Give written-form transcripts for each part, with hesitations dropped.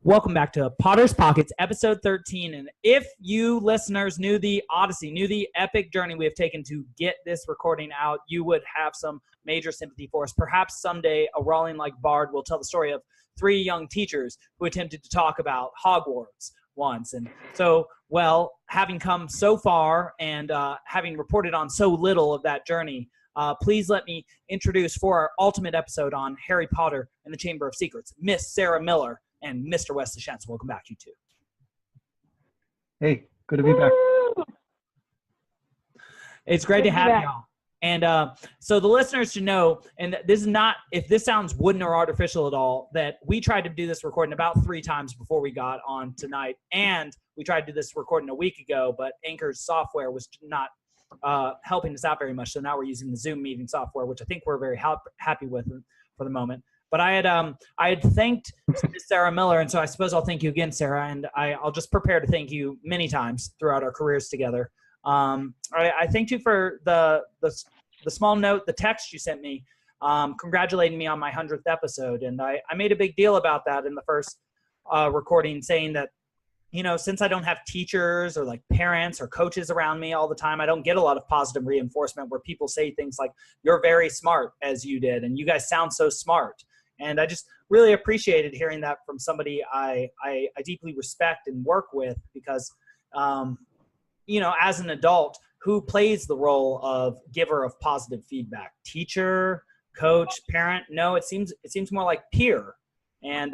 Welcome back to Potter's Pockets, episode 13. And if you listeners knew the odyssey, knew the epic journey we have taken to get this recording out, you would have some major sympathy for us. Perhaps someday a Rowling-like bard will tell the story of three young teachers who attempted to talk about Hogwarts once. And so, well, having come so far and having reported on so little of that journey, please let me introduce for our ultimate episode on Harry Potter and the Chamber of Secrets, Miss Sarah Miller and Mr. Wesley Schantz. Welcome back, you two. Hey, good to be back. It's great to have y'all. And so the listeners should know, and this is not, if this sounds wooden or artificial at all, that we tried to do this recording about 3 times before we got on tonight. And we tried to do this recording a week ago, but Anchor's software was not helping us out very much. So now we're using the Zoom meeting software, which I think we're very happy with for the moment. But I had thanked Sarah Miller, and so I suppose I'll thank you again, Sarah, and I'll just prepare to thank you many times throughout our careers together. I thanked you for the small note, the text you sent me, congratulating me on my 100th episode, and I made a big deal about that in the first recording, saying that, you know, since I don't have teachers or like parents or coaches around me all the time, I don't get a lot of positive reinforcement where people say things like, "You're very smart," as you did, and "You guys sound so smart." And I just really appreciated hearing that from somebody I deeply respect and work with because, you know, as an adult, who plays the role of giver of positive feedback? Teacher, coach, parent? No, it seems more like peer. And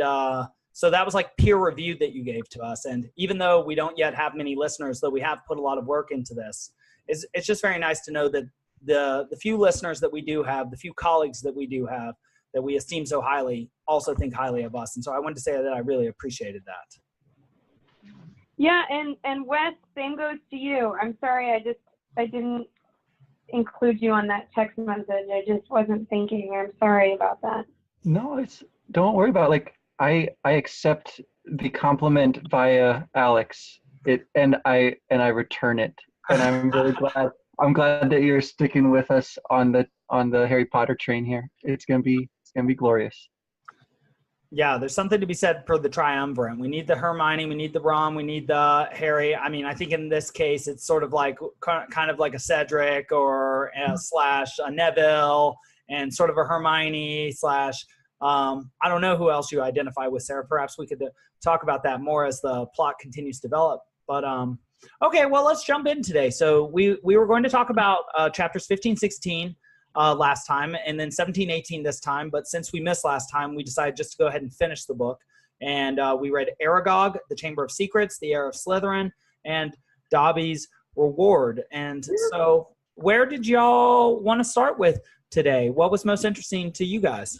so that was like peer review that you gave to us. And even though we don't yet have many listeners, though we have put a lot of work into this, it's just very nice to know that the few listeners that we do have, the few colleagues that we do have, that we esteem so highly, also think highly of us. And so I wanted to say that I really appreciated that. Yeah, and Wes, same goes to you. I'm sorry, I didn't include you on that text message. I just wasn't thinking. I'm sorry about that. No, don't worry about it. Like I accept the compliment via Alex. And I return it. And I'm really glad. I'm glad that you're sticking with us on the Harry Potter train here. It's gonna be glorious. Yeah, there's something to be said for the triumvirate. We need the Hermione, we need the Ron, we need the Harry. I mean, I think in this case, it's sort of like kind of like a Cedric or slash a Neville, and sort of a Hermione slash. I don't know who else you identify with, Sarah. Perhaps we could talk about that more as the plot continues to develop. But okay, well, let's jump in today. So we were going to talk about chapters 15, 16. Last time, and then 17, 18 this time. But since we missed last time, we decided just to go ahead and finish the book. And we read Aragog, The Chamber of Secrets, The Heir of Slytherin, and Dobby's Reward. And so where did y'all want to start with today? What was most interesting to you guys?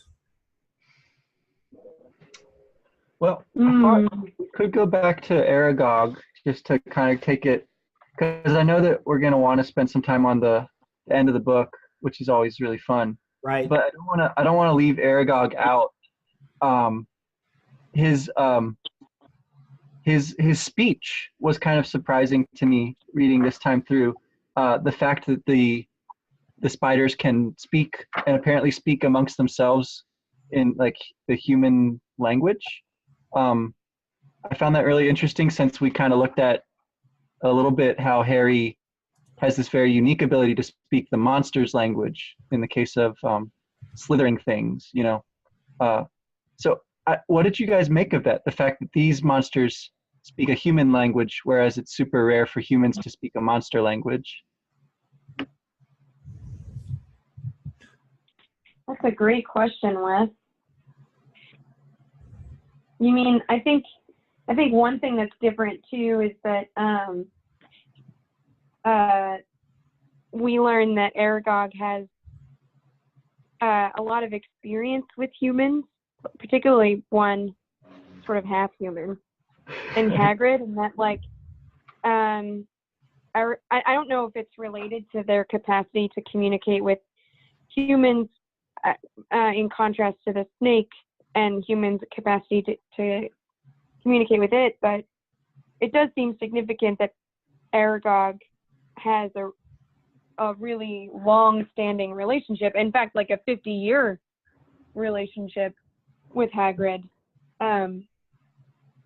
Well, I thought we could go back to Aragog just to kind of take it, because I know that we're going to want to spend some time on the end of the book, which is always really fun. Right. But I don't want to leave Aragog out. His speech was kind of surprising to me reading this time through. The fact that the spiders can speak and apparently speak amongst themselves in like the human language. I found that really interesting since we kind of looked at a little bit how Harry has this very unique ability to speak the monster's language in the case of slithering things, you know. So what did you guys make of that? The fact that these monsters speak a human language, whereas it's super rare for humans to speak a monster language. That's a great question, Wes. You mean, I think one thing that's different too is that we learn that Aragog has a lot of experience with humans, particularly one sort of half human, and Hagrid, and that like I don't know if it's related to their capacity to communicate with humans in contrast to the snake and humans' capacity to communicate with it, but it does seem significant that Aragog has a really long-standing relationship. In fact, like a 50-year relationship with Hagrid.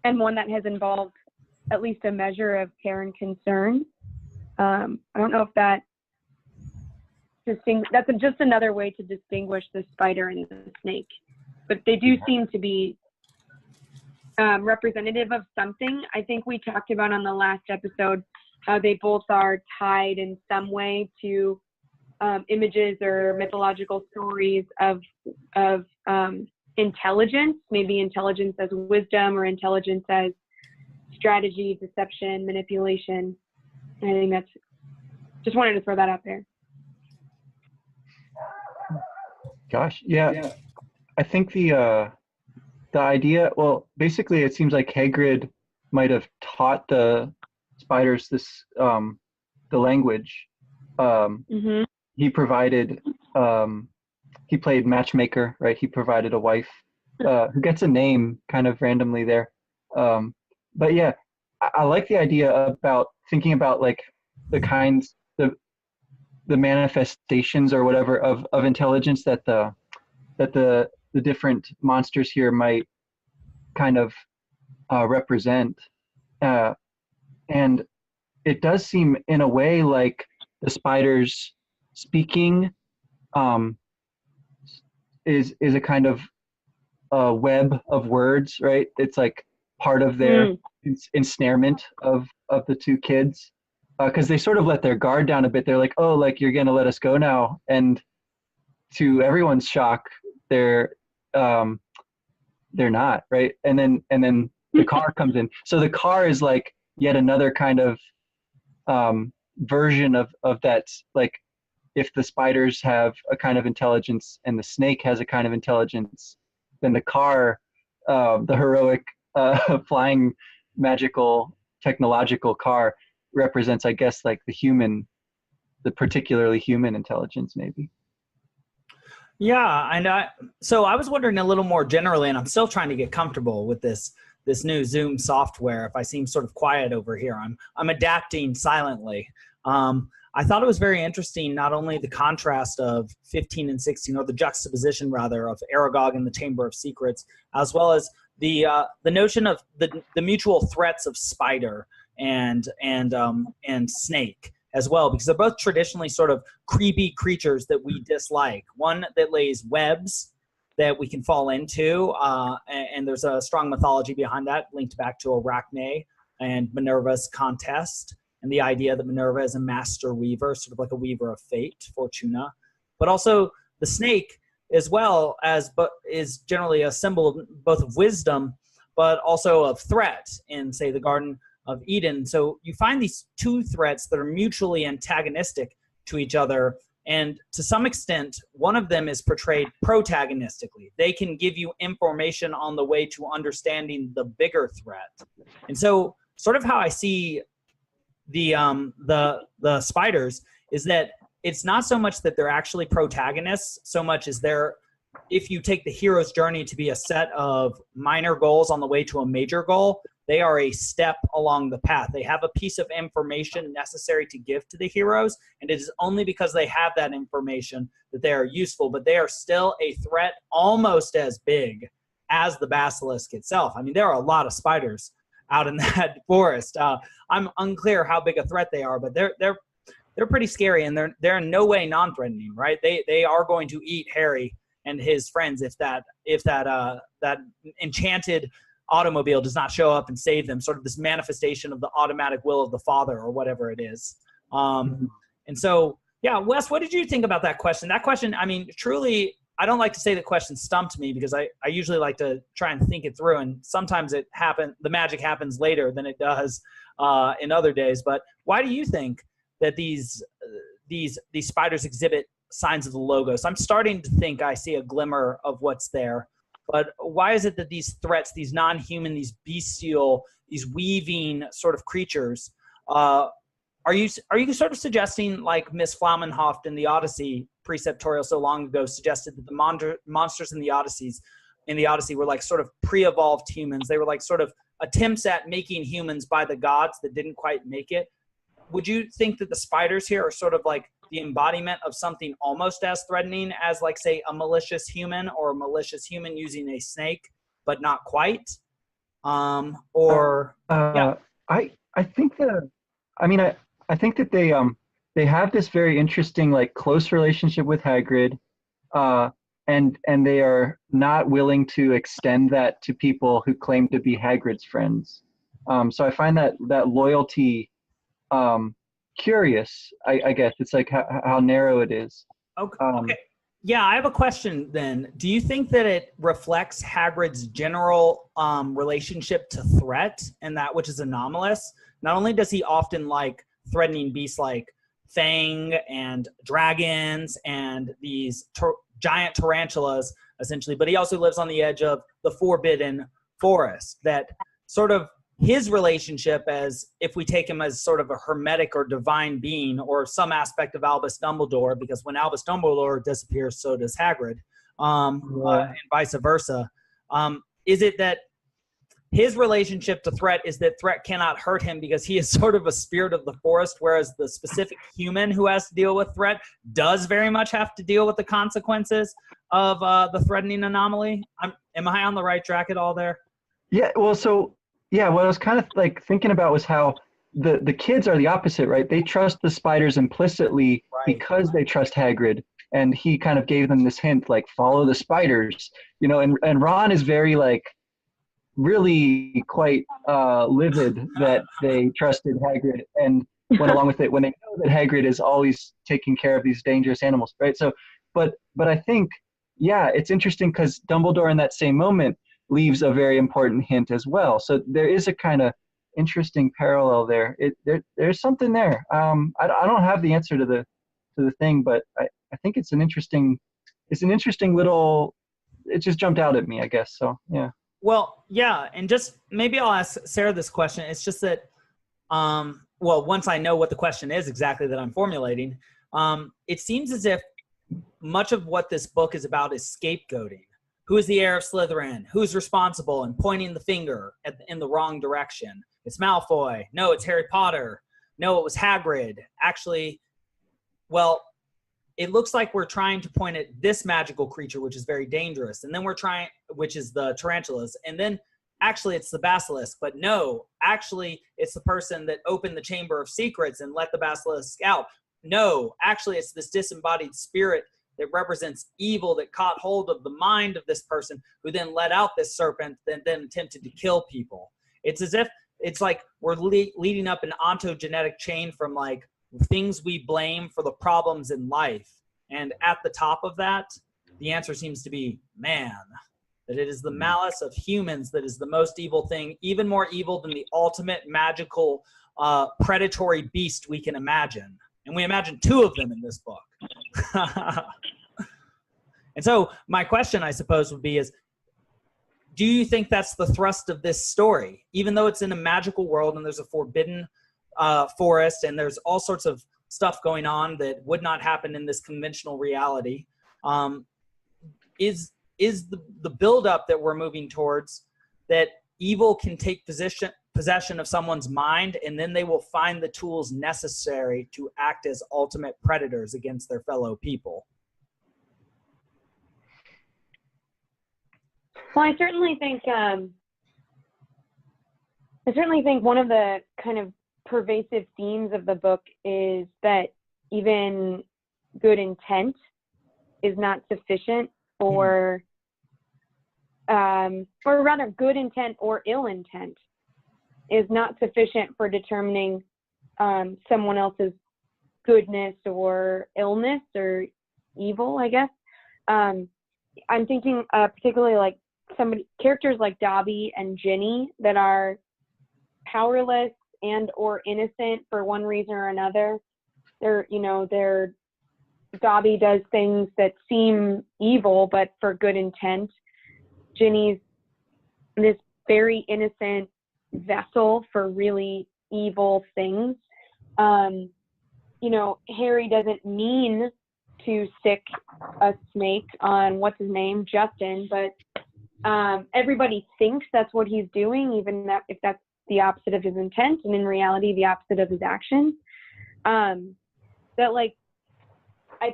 and one that has involved at least a measure of care and concern. I don't know if that's just another way to distinguish the spider and the snake, but they do seem to be representative of something. I think we talked about on the last episode how they both are tied in some way to images or mythological stories of intelligence, maybe intelligence as wisdom or intelligence as strategy, deception, manipulation. And I think just wanted to throw that out there. Gosh, yeah. I think the idea, well, basically it seems like Hagrid might have taught the spiders this, the language. He provided, he played matchmaker, right? He provided a wife who gets a name kind of randomly there. But yeah, I like the idea about thinking about like the kinds, the manifestations or whatever of intelligence that the different monsters here might kind of represent. And it does seem in a way like the spiders speaking is a kind of web of words, right? It's like part of their ensnarement of the two kids, because they sort of let their guard down a bit. They're like, oh, like you're gonna let us go now, and to everyone's shock, they're not, right? And then the car comes in. So the car is like yet another kind of version of that. Like if the spiders have a kind of intelligence and the snake has a kind of intelligence, then the car, the heroic flying magical technological car represents, I guess, like the particularly human intelligence maybe. Yeah, and so I was wondering a little more generally, and I'm still trying to get comfortable with this new Zoom software. If I seem sort of quiet over here, I'm adapting silently. I thought it was very interesting, not only the contrast of 15 and 16, or the juxtaposition rather, of Aragog and the Chamber of Secrets, as well as the notion of the mutual threats of spider and snake as well, because they're both traditionally sort of creepy creatures that we dislike. One that lays webs that we can fall into, and there's a strong mythology behind that, linked back to Arachne and Minerva's contest, and the idea that Minerva is a master weaver, sort of like a weaver of fate, Fortuna. But also the snake, as well as, but is generally a symbol of both of wisdom, but also of threat in, say, the Garden of Eden. So you find these two threats that are mutually antagonistic to each other, and to some extent, one of them is portrayed protagonistically. They can give you information on the way to understanding the bigger threat. And so, sort of how I see the spiders is that it's not so much that they're actually protagonists, so much as if you take the hero's journey to be a set of minor goals on the way to a major goal, they are a step along the path. They have a piece of information necessary to give to the heroes, and it is only because they have that information that they are useful, but they are still a threat almost as big as the basilisk itself. I mean, there are a lot of spiders out in that forest. I'm unclear how big a threat they are, but they're pretty scary, and they're in no way non-threatening, right? They are going to eat Harry and his friends if that enchanted automobile does not show up and save them, sort of this manifestation of the automatic will of the Father or whatever it is. And so, yeah, Wes, what did you think about that question? That question, I mean, truly, I don't like to say the question stumped me, because I usually like to try and think it through, and sometimes the magic happens later than it does in other days. But why do you think that these spiders exhibit signs of the Logos? I'm starting to think I see a glimmer of what's there. But why is it that these threats, these non-human, these bestial, these weaving sort of creatures, are you sort of suggesting, like Miss Flaumenhoft in the Odyssey preceptorial so long ago suggested, that the monsters in the Odyssey were like sort of pre-evolved humans? They were like sort of attempts at making humans by the gods that didn't quite make it. Would you think that the spiders here are sort of like the embodiment of something almost as threatening as, like, say, a malicious human, or a malicious human using a snake, but not quite? Or yeah. I think I think that they have this very interesting like close relationship with Hagrid, uh, and they are not willing to extend that to people who claim to be Hagrid's friends. So I find that loyalty curious. I guess it's like how narrow it is. Okay. Okay. Yeah, I have a question then. Do you think that it reflects Hagrid's general relationship to threat and that which is anomalous? Not only does he often like threatening beasts like Fang and dragons and these giant tarantulas, essentially, but he also lives on the edge of the forbidden forest. That sort of his relationship, as if we take him as sort of a hermetic or divine being or some aspect of Albus Dumbledore, because when Albus Dumbledore disappears, so does Hagrid, and vice versa. Is it that his relationship to threat is that threat cannot hurt him because he is sort of a spirit of the forest, whereas the specific human who has to deal with threat does very much have to deal with the consequences of the threatening anomaly? Am I on the right track at all there? Yeah, well, yeah, what I was kind of like thinking about was how the kids are the opposite, right? They trust the spiders implicitly because they trust Hagrid, and he kind of gave them this hint, like follow the spiders, and Ron is very like really quite livid that they trusted Hagrid and went along with it when they know that Hagrid is always taking care of these dangerous animals, right? So, but I think, yeah, it's interesting because Dumbledore in that same moment leaves a very important hint as well. So there is a kind of interesting parallel there. There's something there. I don't have the answer to the thing, but I think it's an interesting little. It just jumped out at me, I guess. So yeah. Well, yeah, and just maybe I'll ask Sarah this question. It's just that, once I know what the question is exactly that I'm formulating, it seems as if much of what this book is about is scapegoating. Who is the heir of Slytherin? Who's responsible? And pointing the finger in the wrong direction. It's Malfoy. No, it's Harry Potter. No, it was Hagrid. Actually, well, it looks like we're trying to point at this magical creature, which is very dangerous. And then which is the tarantulas. And then actually it's the basilisk. But no, actually it's the person that opened the Chamber of Secrets and let the basilisk out. No, actually it's this disembodied spirit that represents evil that caught hold of the mind of this person who then let out this serpent that then attempted to kill people. It's as if it's like we're leading up an ontogenetic chain from like things we blame for the problems in life. And at the top of that, the answer seems to be man, that it is the malice of humans that is the most evil thing, even more evil than the ultimate magical predatory beast we can imagine. And we imagine two of them in this book. And so my question, I suppose, would be do you think that's the thrust of this story? Even though it's in a magical world and there's a forbidden forest and there's all sorts of stuff going on that would not happen in this conventional reality, is the buildup that we're moving towards that evil can take possession of someone's mind and then they will find the tools necessary to act as ultimate predators against their fellow people? Well, I certainly think one of the kind of pervasive themes of the book is that even good intent is not sufficient or rather good intent or ill intent is not sufficient for determining someone else's goodness or illness or evil, I guess. I'm thinking particularly like characters like Dobby and Ginny that are powerless and or innocent for one reason or another. Dobby does things that seem evil, but for good intent. Ginny's this very innocent vessel for really evil things. Harry doesn't mean to stick a snake on what's his name, Justin, but everybody thinks that's what he's doing, even if that's the opposite of his intent, and in reality, the opposite of his actions. I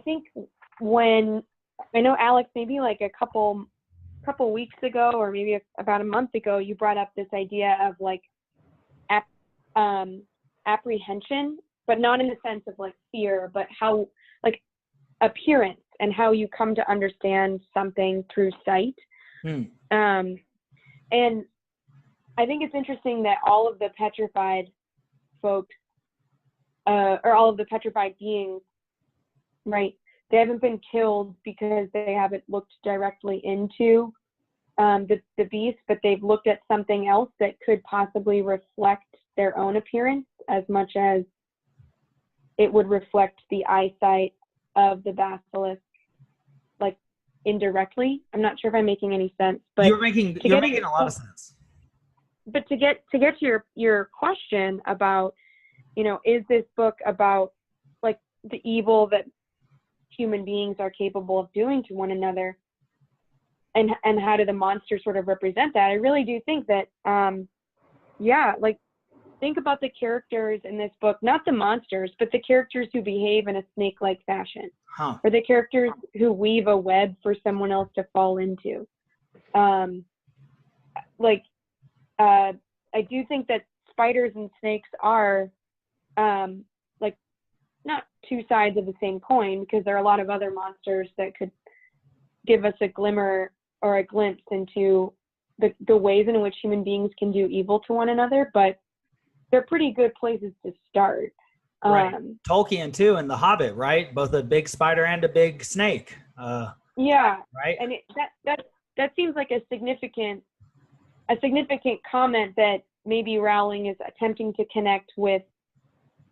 think when I know Alex, maybe like a couple couple weeks ago, or maybe about a month ago, you brought up this idea of like apprehension, but not in the sense of like fear, but how like appearance and how you come to understand something through sight. And I think it's interesting that all of the petrified folks, or all of the petrified beings, right, they haven't been killed because they haven't looked directly into the beast, but they've looked at something else that could possibly reflect their own appearance as much as it would reflect the eyesight of the basilisk, like indirectly. I'm not sure if I'm making any sense, but you're making a lot of sense. But to get to your question about, you know, is this book about like the evil that human beings are capable of doing to one another, and how do the monsters sort of represent that? I really do think that like think about the characters in this book, not the monsters, but the characters who behave in a snake-like fashion, or the characters who weave a web for someone else to fall into. I do think that spiders and snakes are like not two sides of the same coin, because there are a lot of other monsters that could give us a glimmer or a glimpse into the ways in which human beings can do evil to one another, but they're pretty good places to start. Right. Tolkien too, and The Hobbit, right? Both a big spider and a big snake. Yeah. Right. And that seems like a significant comment that maybe Rowling is attempting to connect with.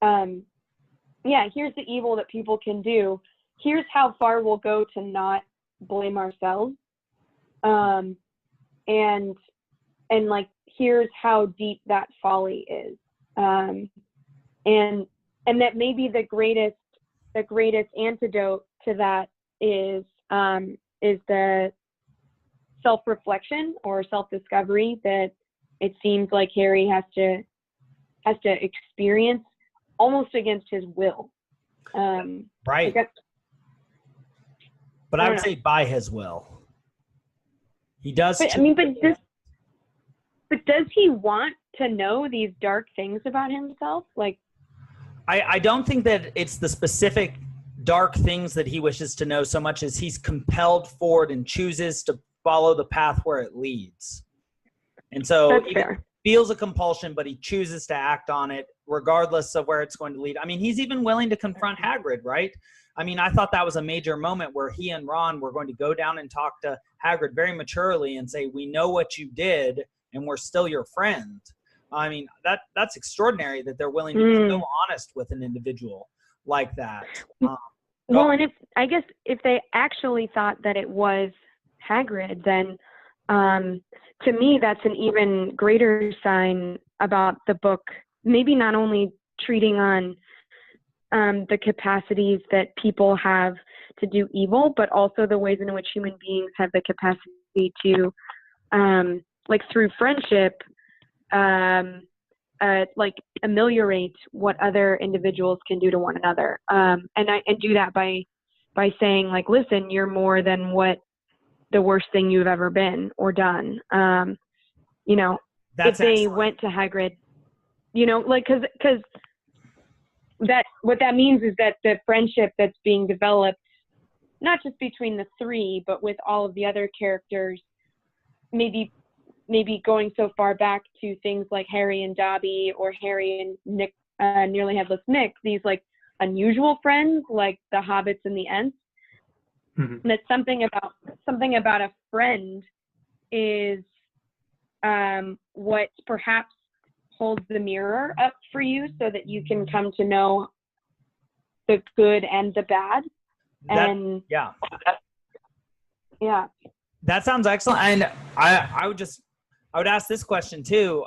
Here's the evil that people can do. Here's how far we'll go to not blame ourselves. And like, here's how deep that folly is. And that maybe the greatest antidote to that is the self-reflection or self-discovery that it seems like Harry has to experience almost against his will. Right. But I would say by his will. He does. But does he want to know these dark things about himself? Like, I don't think that it's the specific dark things that he wishes to know so much as he's compelled forward and chooses to follow the path where it leads. And so he feels a compulsion, but he chooses to act on it regardless of where it's going to lead. I mean, he's even willing to confront Hagrid, right? I mean, I thought that was a major moment where he and Ron were going to go down and talk to Hagrid very maturely and say, we know what you did and we're still your friend. I mean, that's extraordinary that they're willing to be so honest with an individual like that. And I guess if they actually thought that it was Hagrid, then to me, that's an even greater sign about the book, maybe not only treating on the capacities that people have to do evil, but also the ways in which human beings have the capacity to, like through friendship, like ameliorate what other individuals can do to one another. And do that by saying like, listen, you're more than what the worst thing you've ever been or done. You know, that's if they excellent. went to Hagrid, you know, like, cause that, what that means is that the friendship that's being developed, not just between the three, but with all of the other characters, maybe going so far back to things like Harry and Dobby, or Harry and Nick, Nearly Headless Nick, these like unusual friends like the Hobbits and the Ents. Mm-hmm. That something about a friend is what perhaps holds the mirror up for you so that you can come to know the good and the bad. That sounds excellent. And I would ask this question too.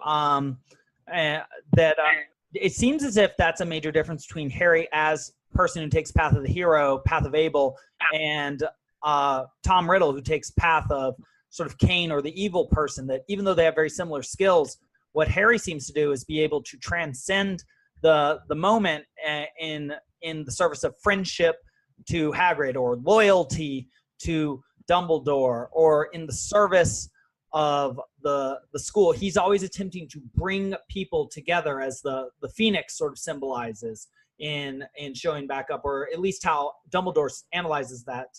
It seems as if that's a major difference between Harry as person who takes path of the hero, path of Abel, and Tom Riddle, who takes path of sort of Cain or the evil person, that even though they have very similar skills, what Harry seems to do is be able to transcend the moment in the service of friendship to Hagrid, or loyalty to Dumbledore or in the service of the school. He's always attempting to bring people together, as the phoenix sort of symbolizes in showing back up, or at least how Dumbledore analyzes that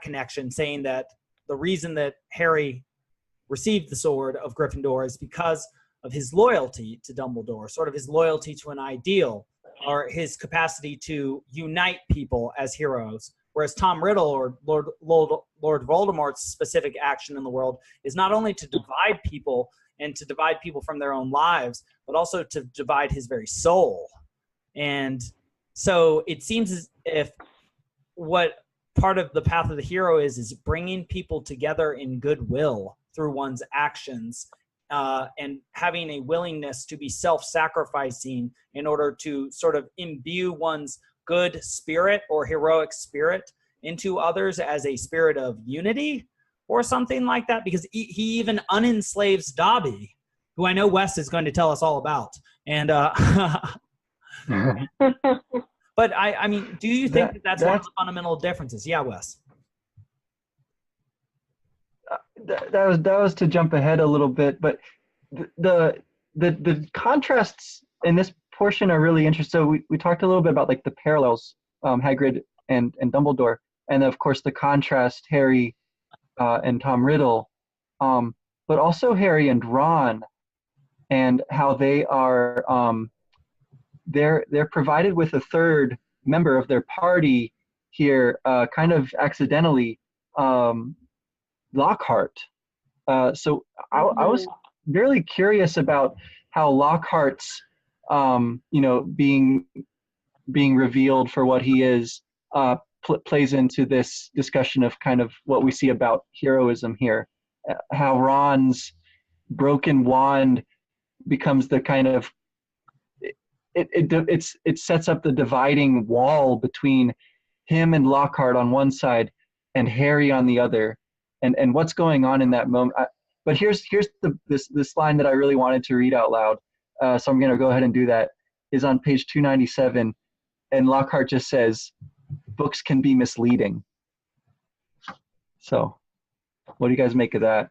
connection, saying that the reason that Harry received the sword of Gryffindor is because of his loyalty to Dumbledore, sort of his loyalty to an ideal, or his capacity to unite people as heroes. Whereas Tom Riddle, or Lord Voldemort's specific action in the world, is not only to divide people and to divide people from their own lives, but also to divide his very soul. And so it seems as if what part of the path of the hero is bringing people together in goodwill through one's actions, and having a willingness to be self-sacrificing in order to sort of imbue one's good spirit or heroic spirit into others as a spirit of unity or something like that, because he even unenslaves Dobby, who I know Wes is going to tell us all about. And but I mean, do you think that's one of the fundamental differences? Yeah, Wes. That was to jump ahead a little bit, but the contrasts in this portion are really interesting. So we talked a little bit about like the parallels, Hagrid and Dumbledore, and of course the contrast, Harry and Tom Riddle, but also Harry and Ron, and how they are they're provided with a third member of their party here, kind of accidentally, Lockhart. So I was really curious about how Lockhart's being revealed for what he is plays into this discussion of kind of what we see about heroism here. How Ron's broken wand becomes the kind of it sets up the dividing wall between him and Lockhart on one side and Harry on the other, and what's going on in that moment. But here's this line that I really wanted to read out loud, so I'm going to go ahead and do that. Is on page 297, and Lockhart just says, "Books can be misleading." So, what do you guys make of that?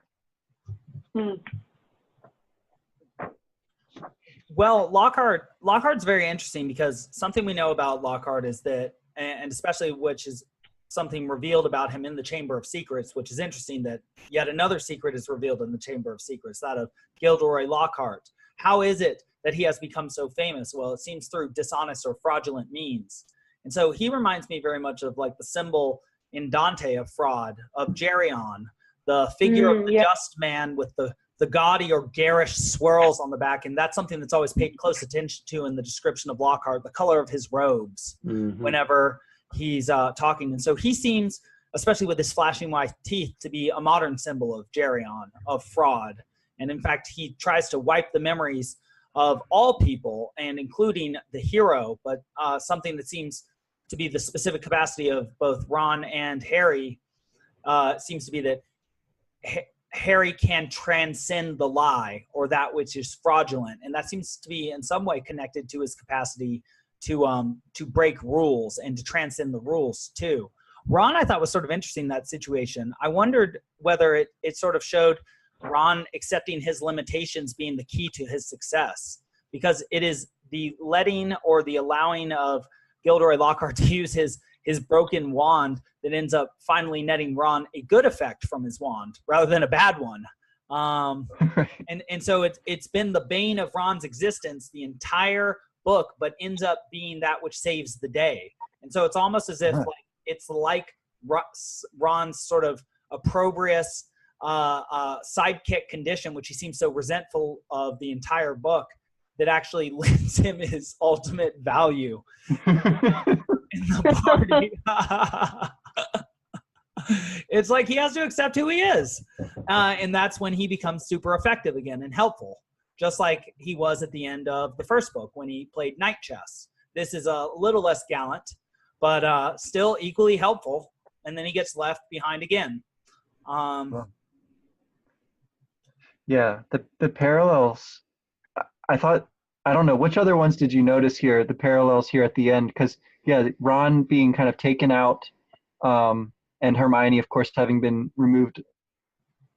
Well, Lockhart's very interesting, because something we know about Lockhart is that, and especially which is something revealed about him in the Chamber of Secrets, which is interesting that yet another secret is revealed in the Chamber of Secrets, that of Gilderoy Lockhart. How is it that he has become so famous? Well, it seems through dishonest or fraudulent means. And so he reminds me very much of like the symbol in Dante of fraud, of Geryon, the figure of the just man with the gaudy or garish swirls on the back. And that's something that's always paid close attention to in the description of Lockhart, the color of his robes whenever he's talking. And so he seems, especially with his flashing white teeth, to be a modern symbol of Geryon, of fraud. And in fact, he tries to wipe the memories of all people, and including the hero, but something that seems to be the specific capacity of both Ron and Harry seems to be that Harry can transcend the lie, or that which is fraudulent, and that seems to be in some way connected to his capacity to break rules and to transcend the rules too. Ron, I thought, was sort of interesting in that situation. I wondered whether it sort of showed Ron accepting his limitations being the key to his success, because it is the letting or the allowing of Gilderoy Lockhart to use his broken wand that ends up finally netting Ron a good effect from his wand rather than a bad one. And so it's been the bane of Ron's existence the entire book, but ends up being that which saves the day. And so it's almost as if it's like Ron's sort of opprobrious sidekick condition, which he seems so resentful of the entire book, that actually lends him his ultimate value in the party. It's like he has to accept who he is. And that's when he becomes super effective again and helpful, just like he was at the end of the first book when he played knight chess. This is a little less gallant, but still equally helpful. And then he gets left behind again. Yeah, the parallels, I thought, I don't know, which other ones did you notice here, the parallels here at the end? Because, yeah, Ron being kind of taken out and Hermione, of course, having been removed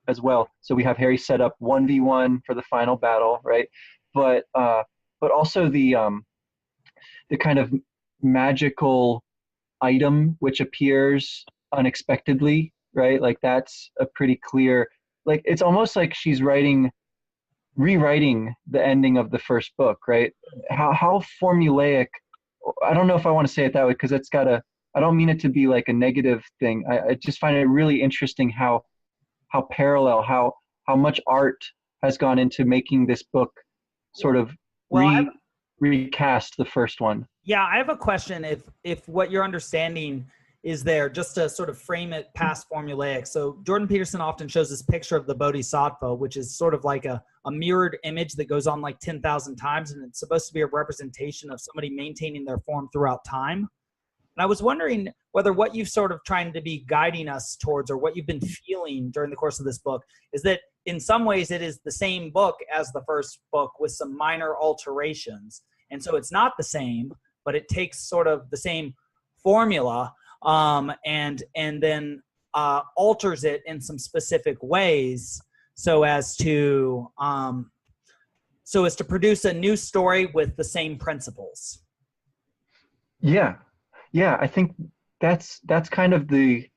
as well. So we have Harry set up 1v1 for the final battle, right? But also the kind of magical item which appears unexpectedly, right? Like that's a pretty clear, like it's almost like she's rewriting the ending of the first book, right? How formulaic, I don't know if I want to say it that way because I don't mean it to be like a negative thing. I just find it really interesting how parallel, how much art has gone into making this book sort of recast the first one. Yeah, I have a question. If what you're understanding is there, just to sort of frame it past formulaic. So Jordan Peterson often shows this picture of the Bodhisattva, which is sort of like a mirrored image that goes on like 10,000 times, and it's supposed to be a representation of somebody maintaining their form throughout time. And I was wondering whether what you've sort of trying to be guiding us towards, or what you've been feeling during the course of this book, is that in some ways it is the same book as the first book with some minor alterations. And so it's not the same, but it takes sort of the same formula and then alters it in some specific ways so as to produce a new story with the same principles. Yeah, I think that's kind of the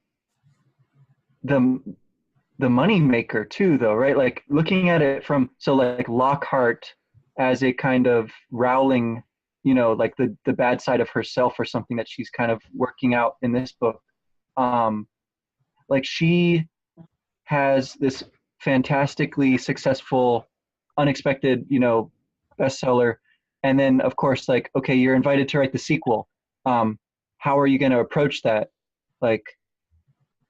money maker too, though, right? Like looking at it from, so like Lockhart as a kind of Rowling, like the bad side of herself or something that she's kind of working out in this book. Like she has this fantastically successful, unexpected, bestseller. And then of course, like, okay, you're invited to write the sequel. How are you going to approach that? Like,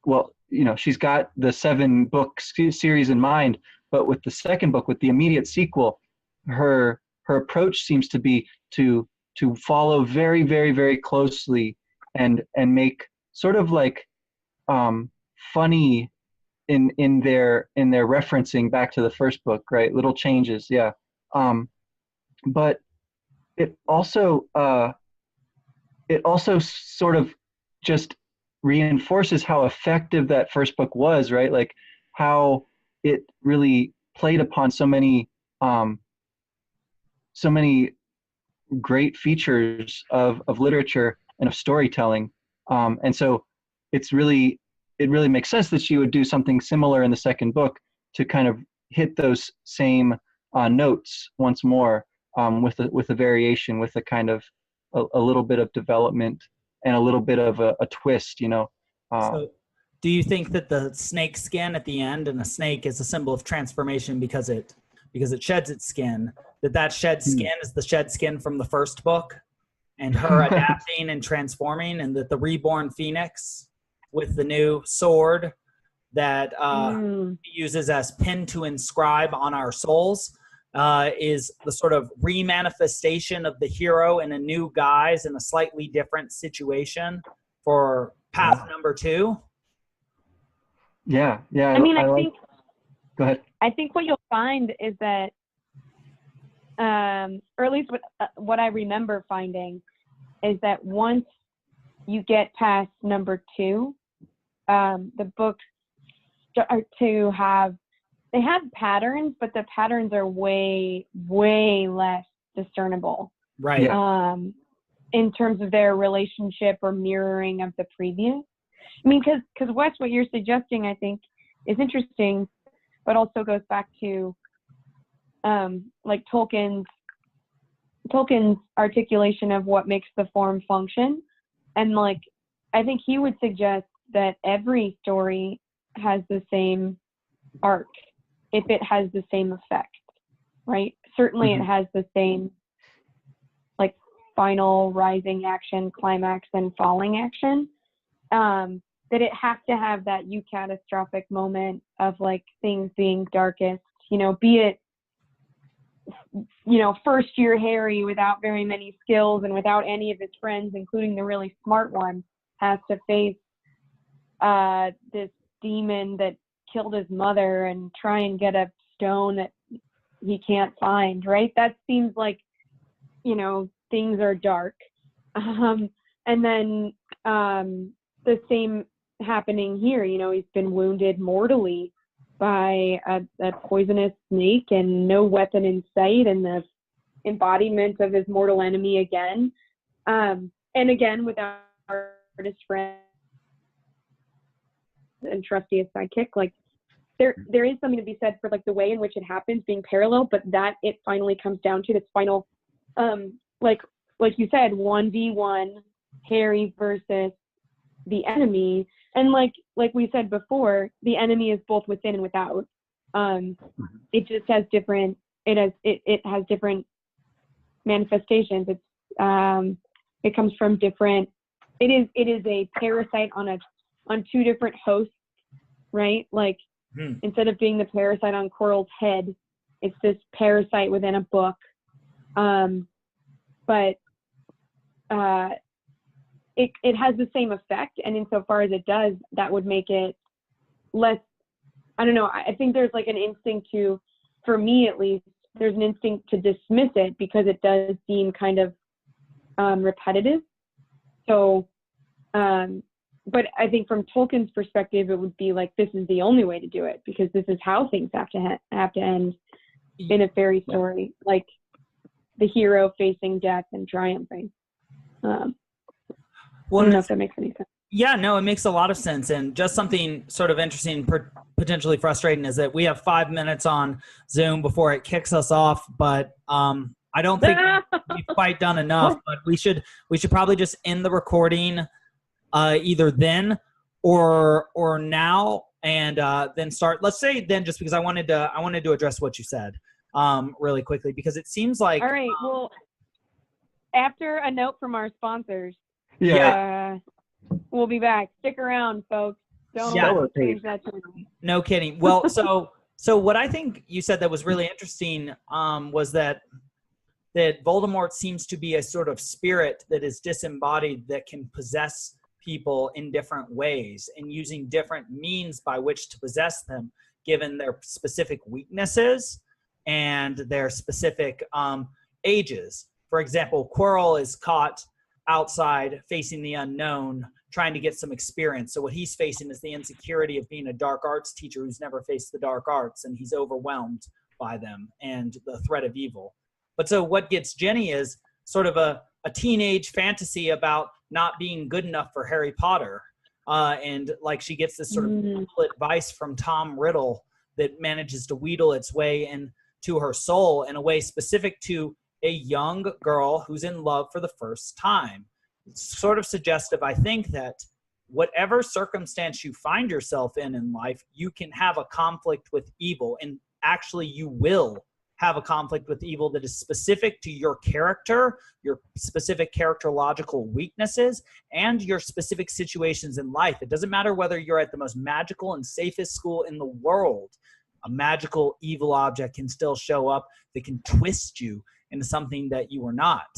well, she's got the 7-book series in mind, but with the second book, with the immediate sequel, her approach seems to be to follow very, very, very closely and make sort of like funny in their referencing back to the first book, right? Little changes, yeah. But it also sort of just reinforces how effective that first book was, right? Like how it really played upon so many great features of literature and of storytelling. And so it really makes sense that she would do something similar in the second book to kind of hit those same notes once more, with a variation, with a kind of a little bit of development and a little bit of a twist, So do you think that the snake skin at the end, and a snake is a symbol of transformation because it sheds its skin, that shed skin is the shed skin from the first book and her adapting and transforming, and that the reborn phoenix with the new sword that he uses as pen to inscribe on our souls is the sort of remanifestation of the hero in a new guise in a slightly different situation for path number 2? Yeah. I mean, I think. Go ahead. I think what you'll find is that, or at least what I remember finding, is that once you get past number 2, the books start to have patterns, but the patterns are way, way less discernible. Right. Yeah. In terms of their relationship or mirroring of the previous. I mean, because Wes, what you're suggesting, I think, is interesting, but also goes back to like Tolkien's articulation of what makes the form function. And like, I think he would suggest that every story has the same arc if it has the same effect, right? Certainly it has the same like final rising action, climax, and falling action. That it has to have that eucatastrophic moment of like things being darkest, be it, first year Harry without very many skills and without any of his friends, including the really smart one, has to face this demon that killed his mother and try and get a stone that he can't find, right? That seems like, things are dark. And then the same happening here. You know, he's been wounded mortally by a poisonous snake, and no weapon in sight, and the embodiment of his mortal enemy again. And again, with our artist friend and trustiest sidekick, like there is something to be said for like the way in which it happens being parallel, but that it finally comes down to this final, like you said, 1v1 Harry versus the enemy. And like we said before, the enemy is both within and without. It just has different, it has different manifestations. It comes from different, it is a parasite on two different hosts, right? Like instead of being the parasite on Quirrell's head, it's this parasite within a book. But it has the same effect, and insofar as it does, that would make it less, I don't know, I think there's like an instinct to, for me at least, there's an instinct to dismiss it because it does seem kind of repetitive. So, but I think from Tolkien's perspective, it would be like, this is the only way to do it, because this is how things have to end in a fairy story, like the hero facing death and triumphing. I don't know if that makes any sense. Yeah, no, it makes a lot of sense. And just something sort of interesting, potentially frustrating, is that we have 5 minutes on Zoom before it kicks us off. But I don't think we've quite done enough. But we should probably just end the recording either then or now, and then start. Let's say then, just because I wanted to address what you said really quickly, because it seems like. All right. Well, after a note from our sponsors. Yeah. We'll be back. Stick around, folks. Don't change that channel. No kidding. Well, so what I think you said that was really interesting was that Voldemort seems to be a sort of spirit that is disembodied, that can possess people in different ways and using different means by which to possess them, given their specific weaknesses and their specific ages. For example, Quirrell is caught outside facing the unknown, trying to get some experience. So what he's facing is the insecurity of being a dark arts teacher who's never faced the dark arts, and he's overwhelmed by them and the threat of evil. But so what gets Jenny is sort of a teenage fantasy about not being good enough for Harry Potter. And like she gets this sort of advice from Tom Riddle that manages to wheedle its way into her soul in a way specific to a young girl who's in love for the first time. It's sort of suggestive, I think, that whatever circumstance you find yourself in life, you can have a conflict with evil, and actually you will have a conflict with evil that is specific to your character, your specific characterological weaknesses, and your specific situations in life. It doesn't matter whether you're at the most magical and safest school in the world. A magical evil object can still show up that can twist you into something that you are not.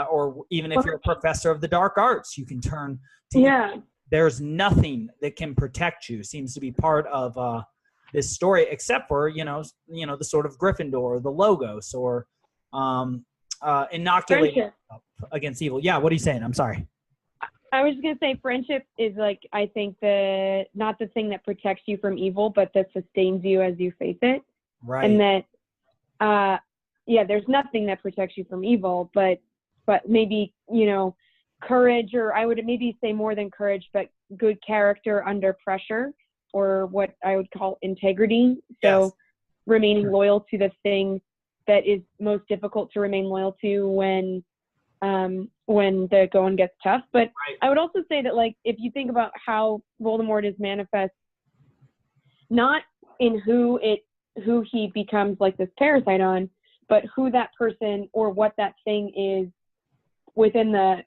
Or even if you're a professor of the dark arts, you can turn to evil. There's nothing that can protect you, seems to be part of this story, except for, the sort of Gryffindor, or the Logos, or inoculated against evil. Yeah, what are you saying? I'm sorry. I was going to say friendship is like, I think not the thing that protects you from evil, but that sustains you as you face it. Right. And that, there's nothing that protects you from evil, but maybe, courage, or I would maybe say more than courage, but good character under pressure, or what I would call integrity. So remaining loyal to the thing that is most difficult to remain loyal to when the going gets tough. But I would also say that, like, if you think about how Voldemort is manifest, not in who he becomes like this parasite on, but who that person or what that thing is within the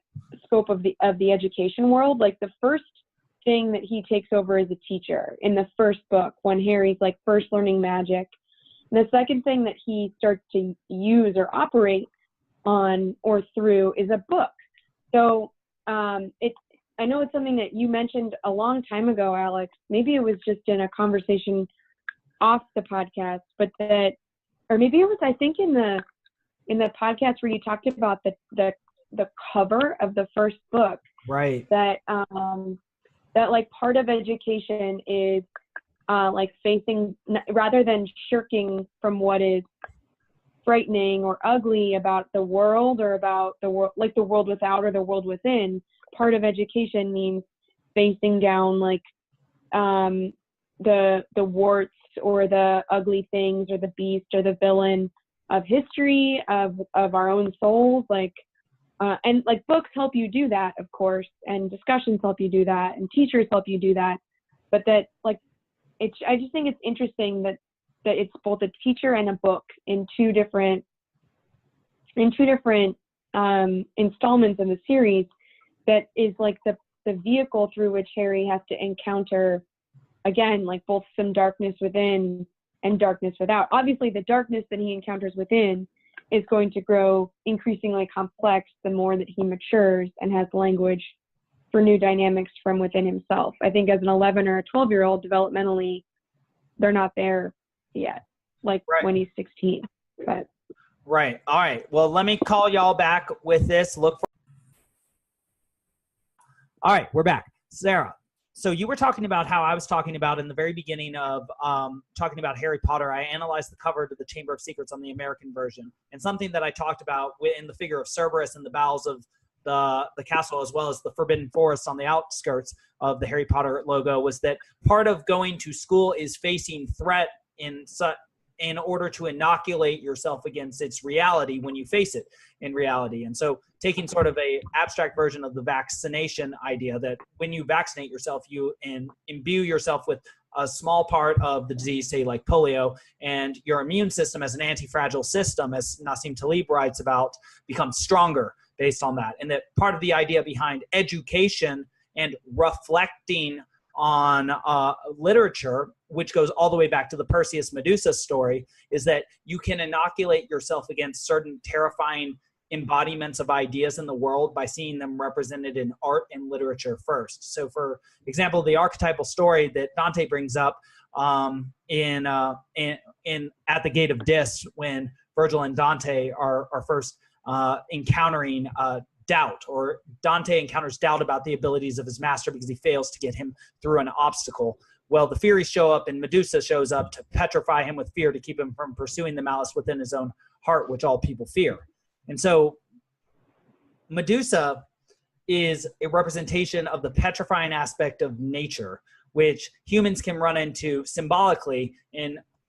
scope of the education world. Like, the first thing that he takes over as a teacher in the first book, when Harry's like first learning magic. And the second thing that he starts to use or operate on or through is a book. So I know it's something that you mentioned a long time ago, Alex. Maybe it was just in a conversation off the podcast, but or maybe it was, I think, in the podcast where you talked about the cover of the first book. Right. That that like part of education is like facing, rather than shirking from what is frightening or ugly about the world, or about the world, like the world without or the world within. Part of education means facing down like the warts or the ugly things or the beast or the villain of history, of our own souls, like and like books help you do that, of course, and discussions help you do that, and teachers help you do that. But that, like, I just think it's interesting that it's both a teacher and a book in two different installments in the series, that is like the vehicle through which Harry has to encounter, again, like both some darkness within and darkness without. Obviously, the darkness that he encounters within is going to grow increasingly complex the more that he matures and has language for new dynamics from within himself. I think as an 11 or a 12-year-old, developmentally, they're not there yet, like when he's 16. But right. All right. Well, let me call y'all back with this. All right, we're back. Sarah, so you were talking about how I was talking about in the very beginning of talking about Harry Potter. I analyzed the cover to the Chamber of Secrets on the American version, and something that I talked about in the figure of Cerberus in the bowels of the castle, as well as the Forbidden Forest on the outskirts of the Harry Potter logo, was that part of going to school is facing threat in order to inoculate yourself against its reality when you face it in reality. And so taking sort of a abstract version of the vaccination idea, that when you vaccinate yourself, you imbue yourself with a small part of the disease, say like polio, and your immune system as an anti-fragile system, as Nassim Taleb writes about, becomes stronger based on that. And that part of the idea behind education and reflecting on literature, which goes all the way back to the Perseus Medusa story, is that you can inoculate yourself against certain terrifying embodiments of ideas in the world by seeing them represented in art and literature first. So for example, the archetypal story that Dante brings up in At the Gate of Dis, when Virgil and Dante are first encountering doubt, or Dante encounters doubt about the abilities of his master because he fails to get him through an obstacle. Well, the Furies show up, and Medusa shows up to petrify him with fear, to keep him from pursuing the malice within his own heart, which all people fear. And so Medusa is a representation of the petrifying aspect of nature, which humans can run into symbolically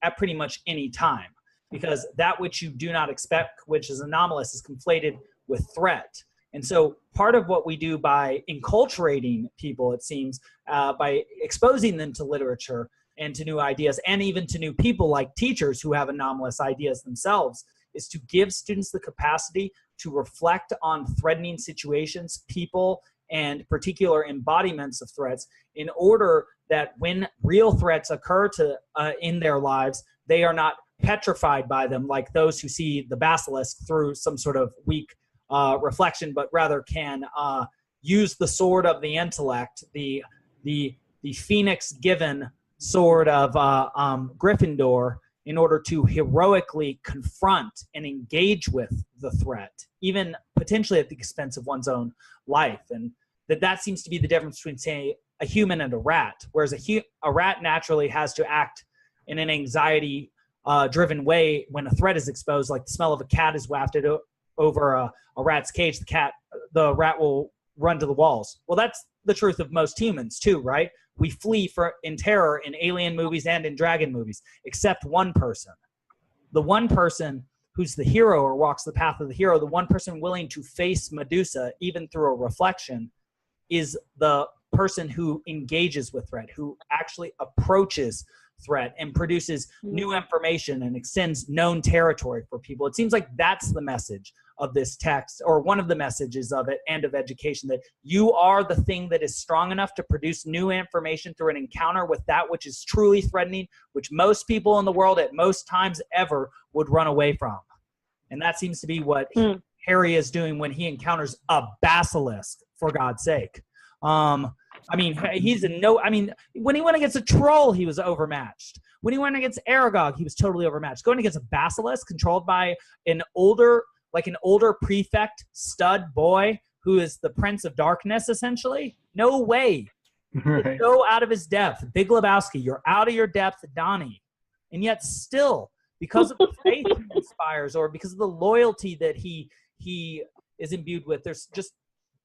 at pretty much any time, because that which you do not expect, which is anomalous, is conflated with threat. And so part of what we do by enculturating people, it seems, by exposing them to literature and to new ideas, and even to new people like teachers who have anomalous ideas themselves, is to give students the capacity to reflect on threatening situations, people, and particular embodiments of threats, in order that when real threats occur in their lives, they are not petrified by them like those who see the basilisk through some sort of weak reflection, but rather can use the sword of the intellect, the phoenix-given sword of Gryffindor, in order to heroically confront and engage with the threat, even potentially at the expense of one's own life. And that seems to be the difference between, say, a human and a rat, whereas a rat naturally has to act in an anxiety-driven way when a threat is exposed, like the smell of a cat is wafted over a rat's cage, the rat will run to the walls. Well, that's the truth of most humans too, right? We flee in terror in alien movies and in dragon movies, except one person. The one person who's the hero or walks the path of the hero, the one person willing to face Medusa even through a reflection, is the person who engages with threat, who actually approaches threat and produces new information and extends known territory for people. It seems like that's the message of this text, or one of the messages of it and of education, that you are the thing that is strong enough to produce new information through an encounter with that which is truly threatening, which most people in the world at most times ever would run away from. And that seems to be what Harry is doing when he encounters a basilisk, for God's sake. I mean, when he went against a troll, he was overmatched. When he went against Aragog, he was totally overmatched. Going against a basilisk controlled by an older prefect stud boy who is the Prince of Darkness, essentially? No way. Right. So out of his depth. Big Lebowski, you're out of your depth, Donnie. And yet still, because of the faith he inspires or because of the loyalty that he is imbued with, there's just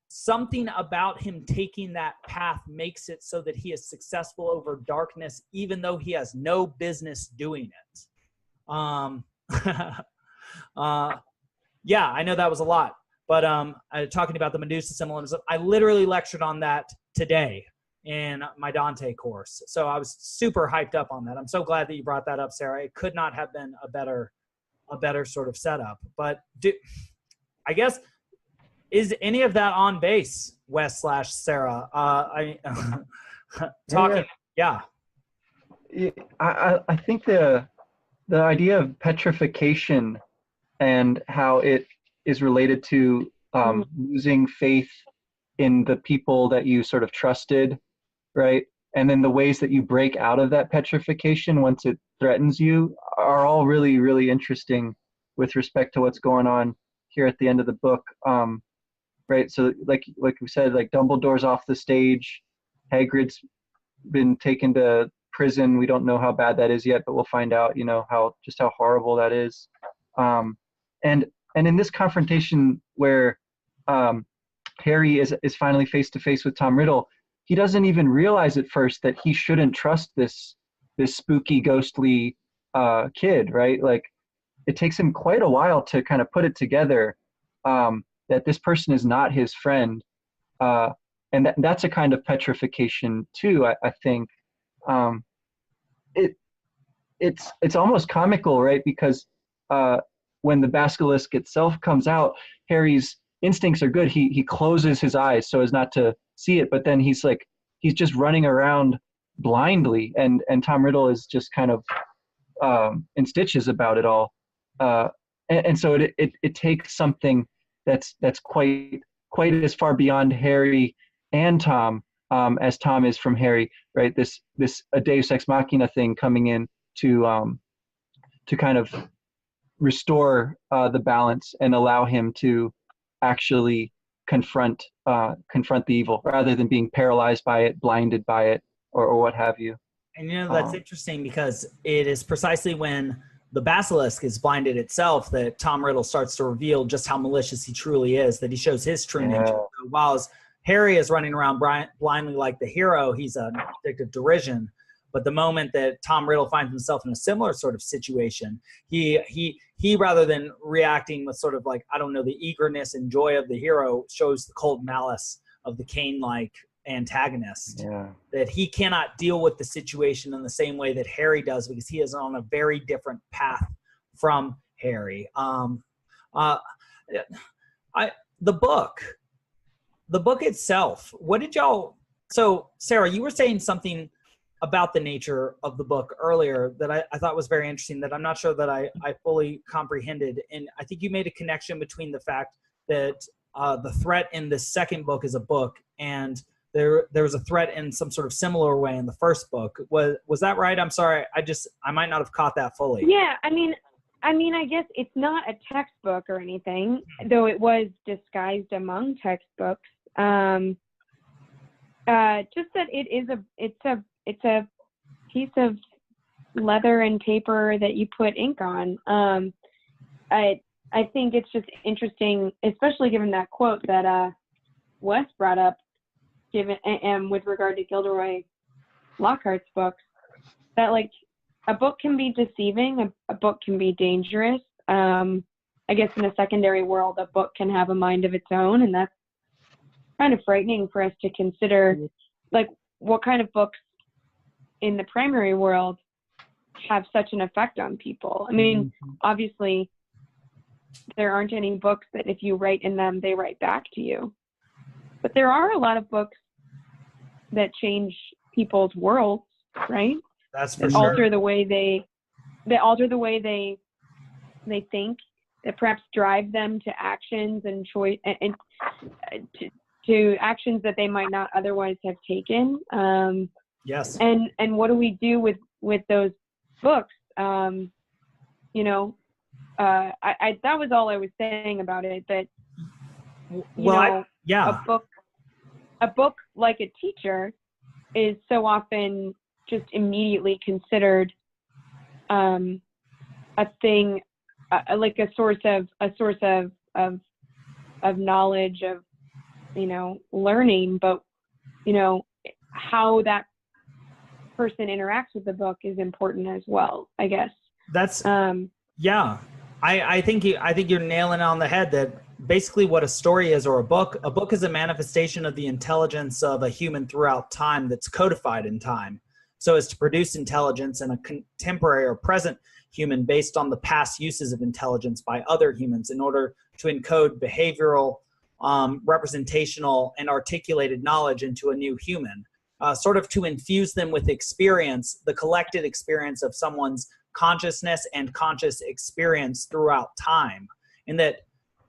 something about him taking that path makes it so that he is successful over darkness, even though he has no business doing it. Yeah, I know that was a lot, but talking about the Medusa symbolism, I literally lectured on that today in my Dante course. So I was super hyped up on that. I'm so glad that you brought that up, Sarah. It could not have been a better sort of setup. But I guess, is any of that on base, Wes / Sarah? Yeah. I think the idea of petrification and how it is related to losing faith in the people that you sort of trusted, right? And then the ways that you break out of that petrification once it threatens you are all really, really interesting with respect to what's going on here at the end of the book. Right. So like we said, like Dumbledore's off the stage, Hagrid's been taken to prison. We don't know how bad that is yet, but we'll find out, how horrible that is. And in this confrontation where Harry is finally face to face with Tom Riddle, he doesn't even realize at first that he shouldn't trust this spooky, ghostly kid, right? Like, it takes him quite a while to kind of put it together that this person is not his friend, and that's a kind of petrification too. I think it's almost comical, right? Because when the basilisk itself comes out, Harry's instincts are good. He closes his eyes so as not to see it, but then he's just running around blindly, and Tom Riddle is just kind of in stitches about it all, and so it takes something that's quite as far beyond Harry and Tom as Tom is from Harry, right? This a Deus Ex Machina thing coming in to kind of restore the balance and allow him to actually confront the evil rather than being paralyzed by it, blinded by it, or what have you. And that's interesting, because it is precisely when the basilisk is blinded itself that Tom Riddle starts to reveal just how malicious he truly is, that he shows his true nature. So while Harry is running around blindly like the hero, he's an object of derision. But the moment that Tom Riddle finds himself in a similar sort of situation, he rather than reacting with sort of like, I don't know, the eagerness and joy of the hero, shows the cold malice of the Cain-like antagonist. Yeah. That he cannot deal with the situation in the same way that Harry does, because he is on a very different path from Harry. The book itself, what did y'all, so Sarah, you were saying something about the nature of the book earlier that I thought was very interesting, that I'm not sure that I fully comprehended. And I think you made a connection between the fact that the threat in the second book is a book, and there was a threat in some sort of similar way in the first book. Was that right? I'm sorry. I might not have caught that fully. Yeah, I mean, I guess it's not a textbook or anything, though it was disguised among textbooks. Just that it's a piece of leather and paper that you put ink on. I think it's just interesting, especially given that quote that Wes brought up, and with regard to Gilderoy Lockhart's books, that like a book can be deceiving, a book can be dangerous. I guess in a secondary world, a book can have a mind of its own, and that's kind of frightening for us to consider, like what kind of books in the primary world have such an effect on people. I mean, obviously there aren't any books that if you write in them, they write back to you. But there are a lot of books that change people's worlds, right? That's for sure. Alter the way they alter the way they think, that perhaps drive them to actions and choice and to actions that they might not otherwise have taken. Yes. And what do we do with those books? That was all I was saying about it. That a book like a teacher is so often just immediately considered a thing, like a source of knowledge, of, you know, learning, but, you know, how that person interacts with the book is important as well, I guess. That's yeah. I think you're nailing it on the head, that basically what a story is, or a book is a manifestation of the intelligence of a human throughout time that's codified in time, so as to produce intelligence in a contemporary or present human based on the past uses of intelligence by other humans in order to encode behavioral, representational, and articulated knowledge into a new human, sort of to infuse them with experience, the collected experience of someone's consciousness and conscious experience throughout time. And that,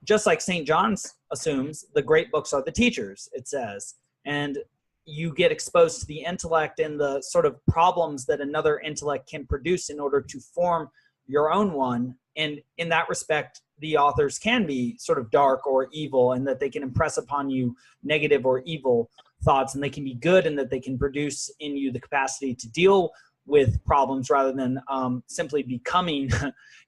just like St. John's assumes, the great books are the teachers, it says. And you get exposed to the intellect and the sort of problems that another intellect can produce in order to form your own one. And in that respect, the authors can be sort of dark or evil, and that they can impress upon you negative or evil thoughts, and they can be good, and that they can produce in you the capacity to deal with problems rather than simply becoming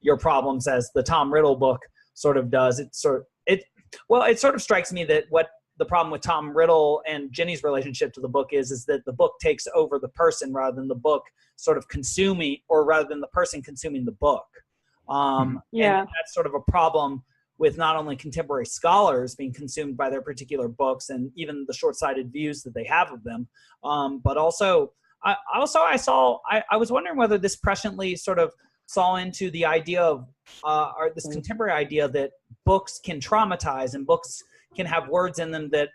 your problems, as the Tom Riddle book sort of does. It sort of strikes me that what the problem with Tom Riddle and Jenny's relationship to the book is that the book takes over the person rather than the book sort of consuming, or rather than the person consuming the book. And that's sort of a problem with not only contemporary scholars being consumed by their particular books and even the short-sighted views that they have of them, but also I was wondering whether this presciently sort of saw into the idea of, or this contemporary idea that books can traumatize, and books can have words in them that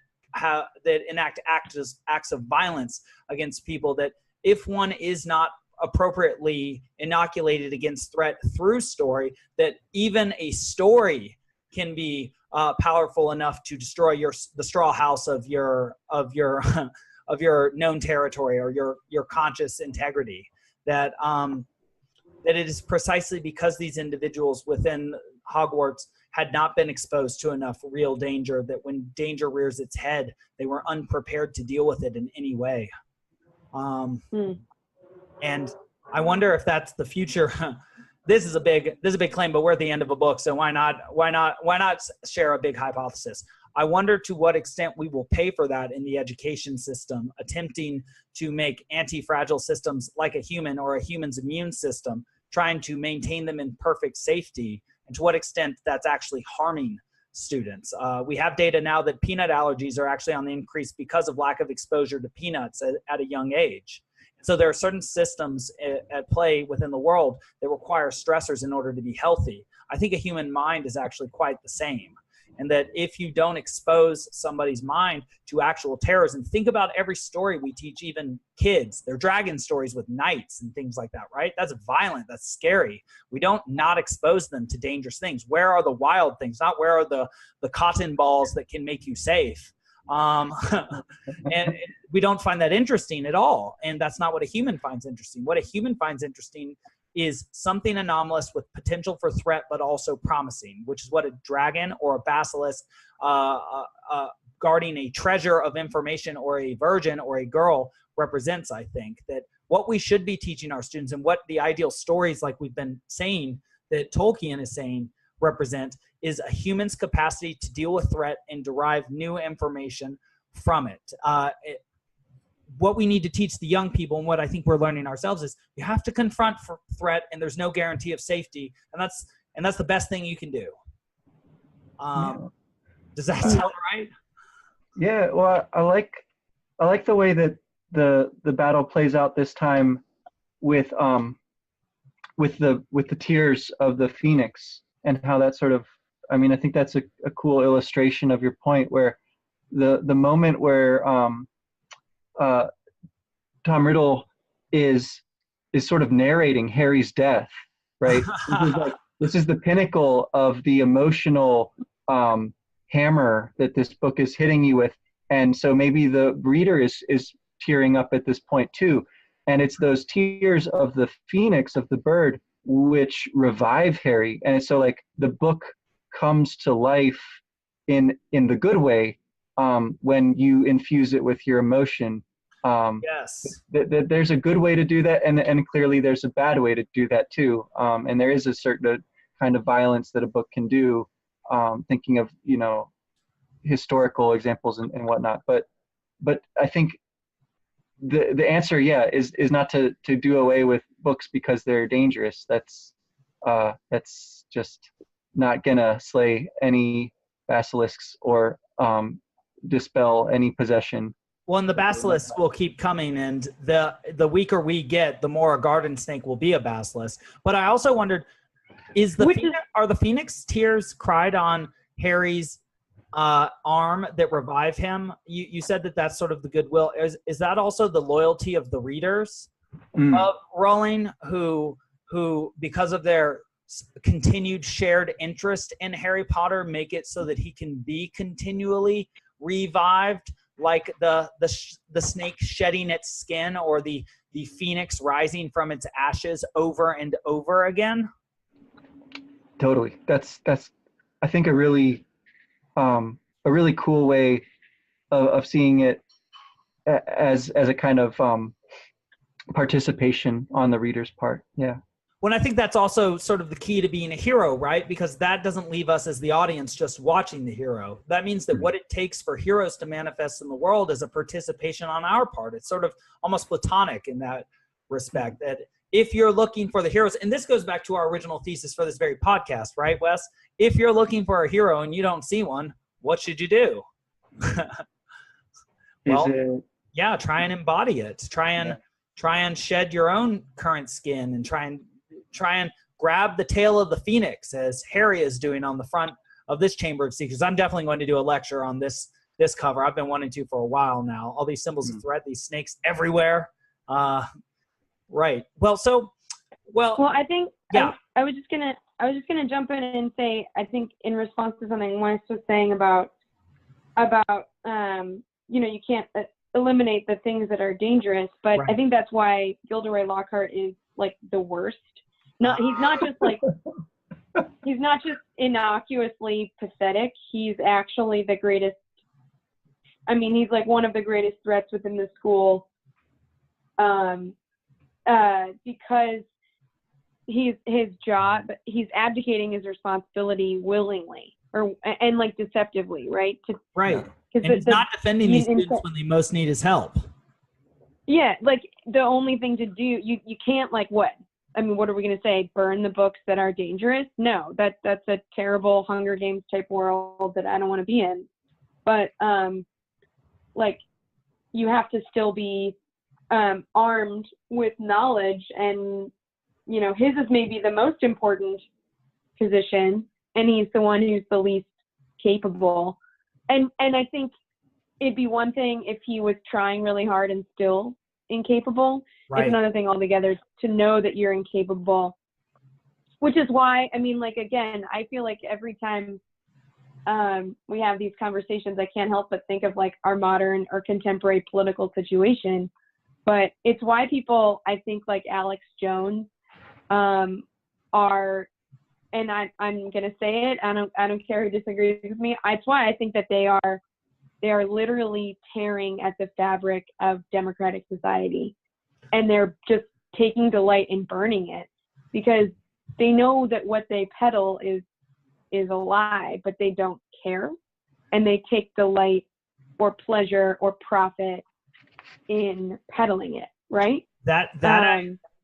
enact acts of violence against people, that if one is not appropriately inoculated against threat through story, that even a story can be powerful enough to destroy the straw house of your of your known territory, or your conscious integrity. That it is precisely because these individuals within Hogwarts had not been exposed to enough real danger, that when danger rears its head, they were unprepared to deal with it in any way. And I wonder if that's the future. This is a big claim, but we're at the end of a book, so why not share a big hypothesis? I wonder to what extent we will pay for that in the education system, attempting to make anti-fragile systems like a human, or a human's immune system, trying to maintain them in perfect safety, and to what extent that's actually harming students. We have data now that peanut allergies are actually on the increase because of lack of exposure to peanuts at a young age. So there are certain systems at play within the world that require stressors in order to be healthy. I think a human mind is actually quite the same. And that if you don't expose somebody's mind to actual terrors, and think about every story we teach even kids, they're dragon stories with knights and things like that, right? That's violent, that's scary. We don't not expose them to dangerous things. Where are the wild things? Not where are the cotton balls that can make you safe? And we don't find that interesting at all. And that's not what a human finds interesting. What a human finds interesting is something anomalous with potential for threat, but also promising, which is what a dragon or a basilisk guarding a treasure of information, or a virgin or a girl represents. I think that what we should be teaching our students, and what the ideal stories, like we've been saying, that Tolkien is saying, represent, is a human's capacity to deal with threat and derive new information from it. What we need to teach the young people, and what I think we're learning ourselves, is you have to confront threat, and there's no guarantee of safety, and that's the best thing you can do. Does that sound right? Yeah, well, I like the way that the battle plays out this time with the tears of the phoenix, and how that sort of, I mean, I think that's a cool illustration of your point, where the moment where Tom Riddle is sort of narrating Harry's death, right? This is the pinnacle of the emotional hammer that this book is hitting you with, and so maybe the reader is tearing up at this point too, and it's those tears of the phoenix, of the bird, which revive Harry. And so like the book comes to life in the good way when you infuse it with your emotion. Yes. There's a good way to do that, and clearly there's a bad way to do that too. And there is a certain kind of violence that a book can do, thinking of, historical examples and whatnot. But I think the answer, is not to do away with books because they're dangerous. That's just not gonna slay any basilisks or dispel any possession. Well, and the basilisk will keep coming, and the weaker we get, the more a garden snake will be a basilisk. But I also wondered, are the phoenix tears cried on Harry's arm that revive him? You said that that's sort of the goodwill. Is that also the loyalty of the readers of Rowling, who because of their continued shared interest in Harry Potter, make it so that he can be continually revived, like the snake shedding its skin, or the phoenix rising from its ashes over and over again? Totally. That's I think a really cool way of seeing it as a kind of participation on the reader's part. Yeah. When I think that's also sort of the key to being a hero, right? Because that doesn't leave us as the audience just watching the hero. That means that what it takes for heroes to manifest in the world is a participation on our part. It's sort of almost platonic in that respect, that if you're looking for the heroes, and this goes back to our original thesis for this very podcast, right, Wes? If you're looking for a hero and you don't see one, what should you do? Well, try and embody it. Try and shed your own current skin, and try and grab the tail of the phoenix, as Harry is doing on the front of this Chamber of Secrets. I'm definitely going to do a lecture on this cover. I've been wanting to for a while now. All these symbols of threat, these snakes everywhere. Right. Well, I think I was just gonna jump in and say, I think in response to something Wes was saying about you can't eliminate the things that are dangerous, but right. I think that's why Gilderoy Lockhart is like the worst. He's not just innocuously pathetic. He's actually the greatest. I mean, he's like one of the greatest threats within the school, because he's abdicating his responsibility willingly and like deceptively, right? Right. And he's not defending these students when they most need his help. Yeah, like the only thing to do, you can't, like, what? I mean, what are we going to say? Burn the books that are dangerous? No, that's a terrible Hunger Games type world that I don't want to be in. But like, you have to still be armed with knowledge, and his is maybe the most important position, and he's the one who's the least capable. And I think it'd be one thing if he was trying really hard and still incapable. Right. It's another thing altogether to know that you're incapable, which is why, I mean, like, again, I feel like every time we have these conversations, I can't help but think of like our modern or contemporary political situation. But it's why people, I think, like Alex Jones are, and I'm gonna say it, I don't care who disagrees with me. It's why I think that they are literally tearing at the fabric of democratic society, and they're just taking delight in burning it, because they know that what they peddle is a lie, but they don't care, and they take delight or pleasure or profit in peddling it, right?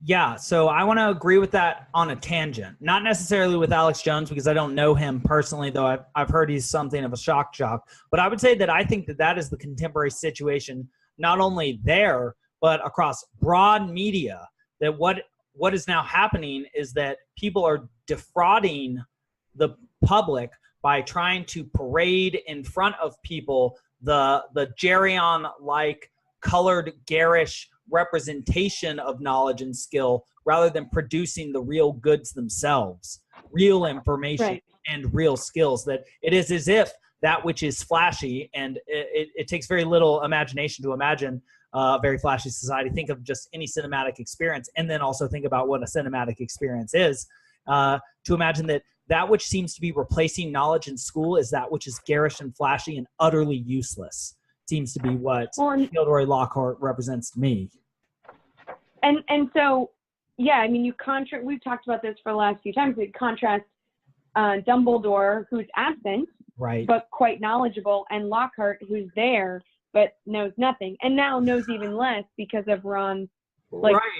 Yeah, so I want to agree with that on a tangent. Not necessarily with Alex Jones, because I don't know him personally, though I've heard he's something of a shock jock. But I would say that I think that is the contemporary situation, not only there, but across broad media, that what is now happening is that people are defrauding the public by trying to parade in front of people the Geryon-like colored, garish representation of knowledge and skill, rather than producing the real goods themselves, real information, right, and real skills. That it is as if that which is flashy, and it takes very little imagination to imagine a very flashy society. Think of just any cinematic experience, and then also think about what a cinematic experience is, to imagine that which seems to be replacing knowledge in school is that which is garish and flashy and utterly useless. seems to be what Well, Gilderoy Lockhart represents to me. And so, yeah, I mean, we've talked about this for the last few times. We contrast Dumbledore, who's absent, right, but quite knowledgeable, and Lockhart, who's there, but knows nothing, and now knows even less because of Ron's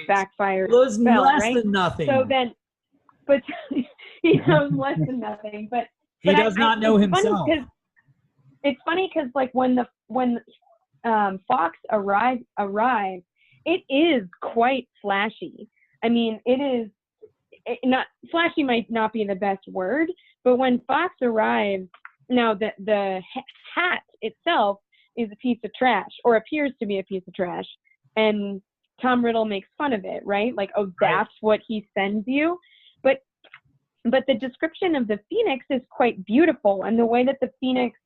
backfired spell, less right? than nothing. So then, but he knows less than nothing, but he does not know himself. It's funny because like when Fawkes arrives, it is quite flashy. I mean, not flashy might not be the best word, but when Fawkes arrives, now the hat itself is a piece of trash, or appears to be a piece of trash, and Tom Riddle makes fun of it, right? Like, oh, that's what he sends you. But the description of the Phoenix is quite beautiful, and the way that the Phoenix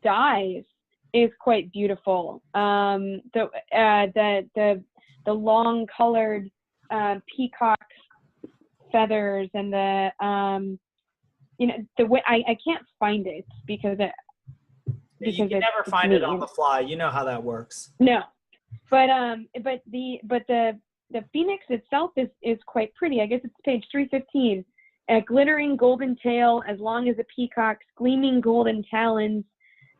dies is quite beautiful. The long colored peacock feathers, and the way I can't find it because you can never find it on the fly. You know how that works. No, but the Phoenix itself is quite pretty. I guess it's page 315. A glittering golden tail, as long as a peacock's gleaming golden talons,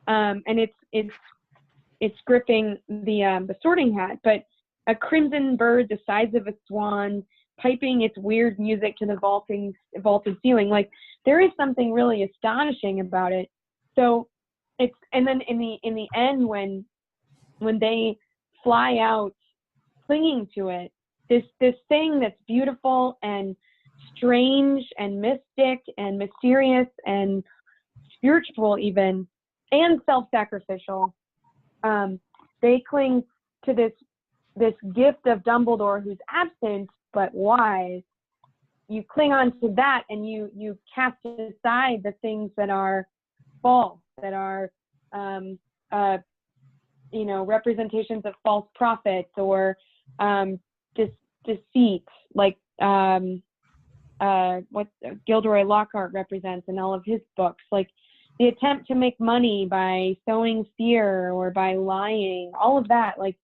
and it's gripping the Sorting Hat. But a crimson bird the size of a swan, piping its weird music to the vaulted ceiling. Like, there is something really astonishing about it. So and then in the end, when they fly out clinging to it, this thing that's beautiful and strange and mystic and mysterious and spiritual even, and self-sacrificial, they cling to this gift of Dumbledore, who's absent but wise. You cling on to that, and you cast aside the things that are false, that are representations of false prophets, or deceit, like what Gilderoy Lockhart represents in all of his books, like the attempt to make money by sowing fear or by lying. All of that, like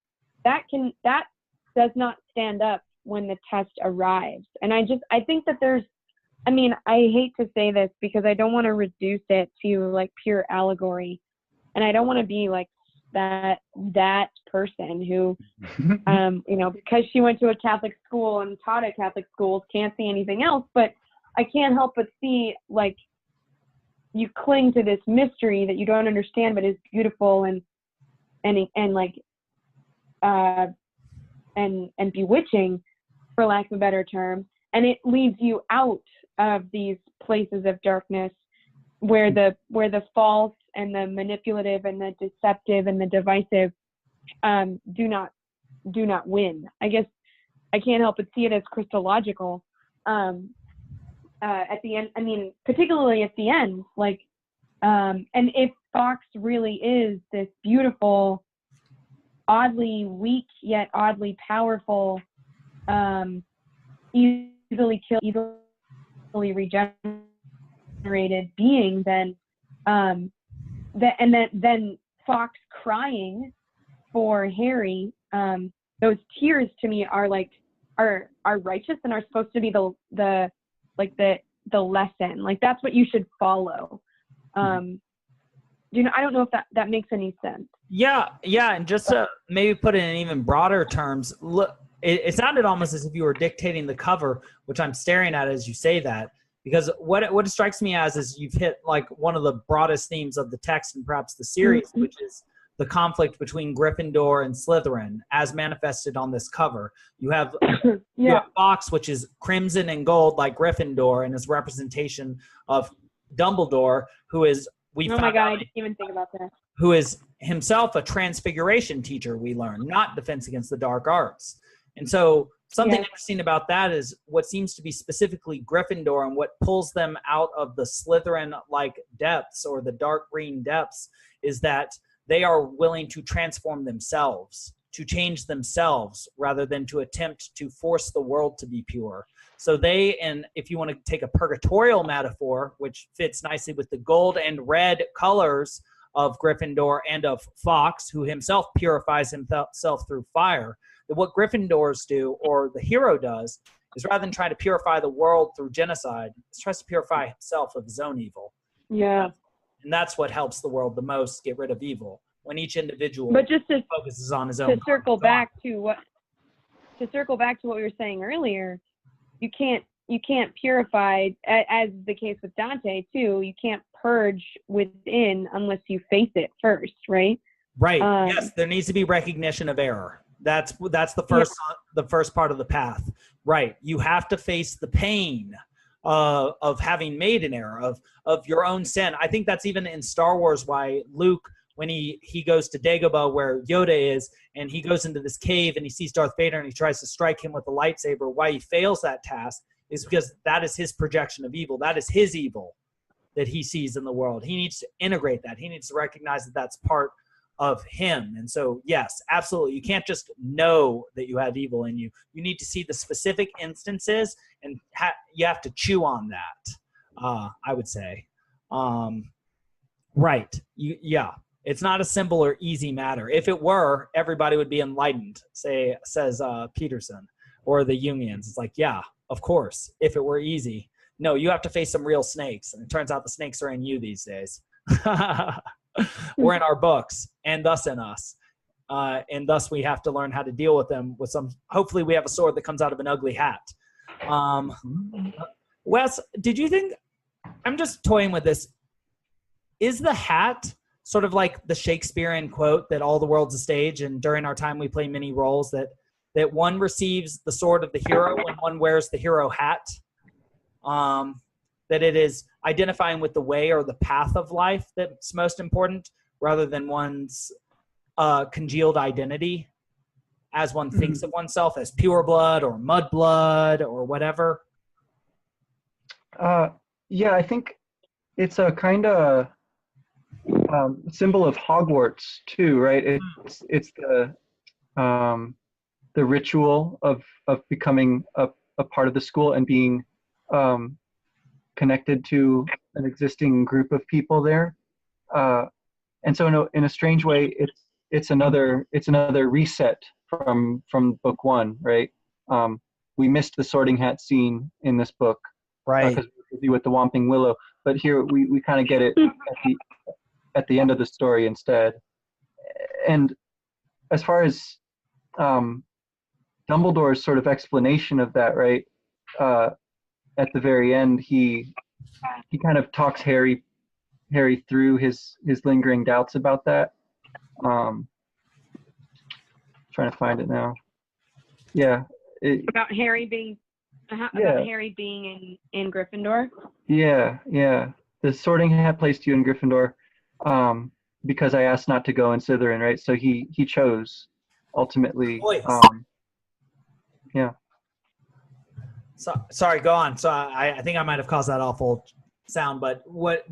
that does not stand up when the test arrives. And I think that I hate to say this because I don't want to reduce it to like pure allegory, and I don't want to be like that person who because she went to a Catholic school and taught at Catholic schools can't see anything else. But I can't help but see, like, you cling to this mystery that you don't understand but is beautiful and bewitching, for lack of a better term, and it leads you out of these places of darkness where the false and the manipulative and the deceptive and the divisive do not win. I guess I can't help but see it as Christological at the end. I mean, particularly at the end, like, and if Fawkes really is this beautiful, oddly weak yet oddly powerful, easily killed, easily regenerated being, then then Fawkes crying for Harry, those tears to me are righteous and are supposed to be the lesson. Like, that's what you should follow. I don't know if that makes any sense. Yeah, and just to maybe put it in even broader terms, look, it sounded almost as if you were dictating the cover, which I'm staring at as you say that, because what it strikes me as is you've hit like one of the broadest themes of the text and perhaps the series, mm-hmm. which is the conflict between Gryffindor and Slytherin as manifested on this cover. You have you have Fawkes, which is crimson and gold like Gryffindor, and is representation of Dumbledore, who is I didn't even think about that. Who is himself a transfiguration teacher, we learn, not Defense Against the Dark Arts. And so something interesting about that is what seems to be specifically Gryffindor and what pulls them out of the Slytherin-like depths or the dark green depths is that they are willing to transform themselves, to change themselves, rather than to attempt to force the world to be pure. So and if you want to take a purgatorial metaphor, which fits nicely with the gold and red colors of Gryffindor and of Fox, who himself purifies himself through fire, that what Gryffindors do, or the hero does, is rather than trying to purify the world through genocide, he tries to purify himself of his own evil. Yeah. And that's what helps the world the most get rid of evil. When each individual But just to focuses on his own. to circle back to what we were saying earlier, you can't purify, as the case with Dante too. You can't purge within unless you face it first, right? Right. Yes, there needs to be recognition of error. That's the first part of the path. Right. You have to face the pain of having made an error, of your own sin. I think that's even in Star Wars why Luke, when he goes to Dagobah where Yoda is, and he goes into this cave and he sees Darth Vader and he tries to strike him with the lightsaber, why he fails that task is because that is his projection of evil. That is his evil that he sees in the world. He needs to integrate that. He needs to recognize that that's part of him. And so, yes, absolutely. You can't just know that you have evil in you. You need to see the specific instances, and you have to chew on that, I would say. Right. Yeah. It's not a simple or easy matter. If it were, everybody would be enlightened, says Peterson, or the Jungians. It's like, yeah, of course, if it were easy. No, you have to face some real snakes. And it turns out the snakes are in you these days. Or in our books, and thus in us. And thus we have to learn how to deal with them with some, hopefully we have a sword that comes out of an ugly hat. Wes, did you think, I'm just toying with this, is the hat sort of like the Shakespearean quote that all the world's a stage, and during our time we play many roles, that one receives the sword of the hero when one wears the hero hat? That it is identifying with the way or the path of life that's most important, rather than one's congealed identity as one thinks of oneself as pure blood or mud blood or whatever. Yeah, I think it's a kind of symbol of Hogwarts too, right? It's the ritual of becoming a part of the school and being connected to an existing group of people there, and so in a strange way, it's another reset from book one, right? We missed the Sorting Hat scene in this book, right? Because we were busy with the Whomping Willow, but here we kind of get it at the end of the story instead. And as far as Dumbledore's sort of explanation of that, right? At the very end, he kind of talks Harry through his lingering doubts about that. Trying to find it now. Yeah. About Harry being in Gryffindor. Yeah. The Sorting Hat placed you in Gryffindor because I asked not to go in Slytherin, right? So he chose ultimately. Yeah. So, sorry, go on. So I think I might have caused that awful sound, but what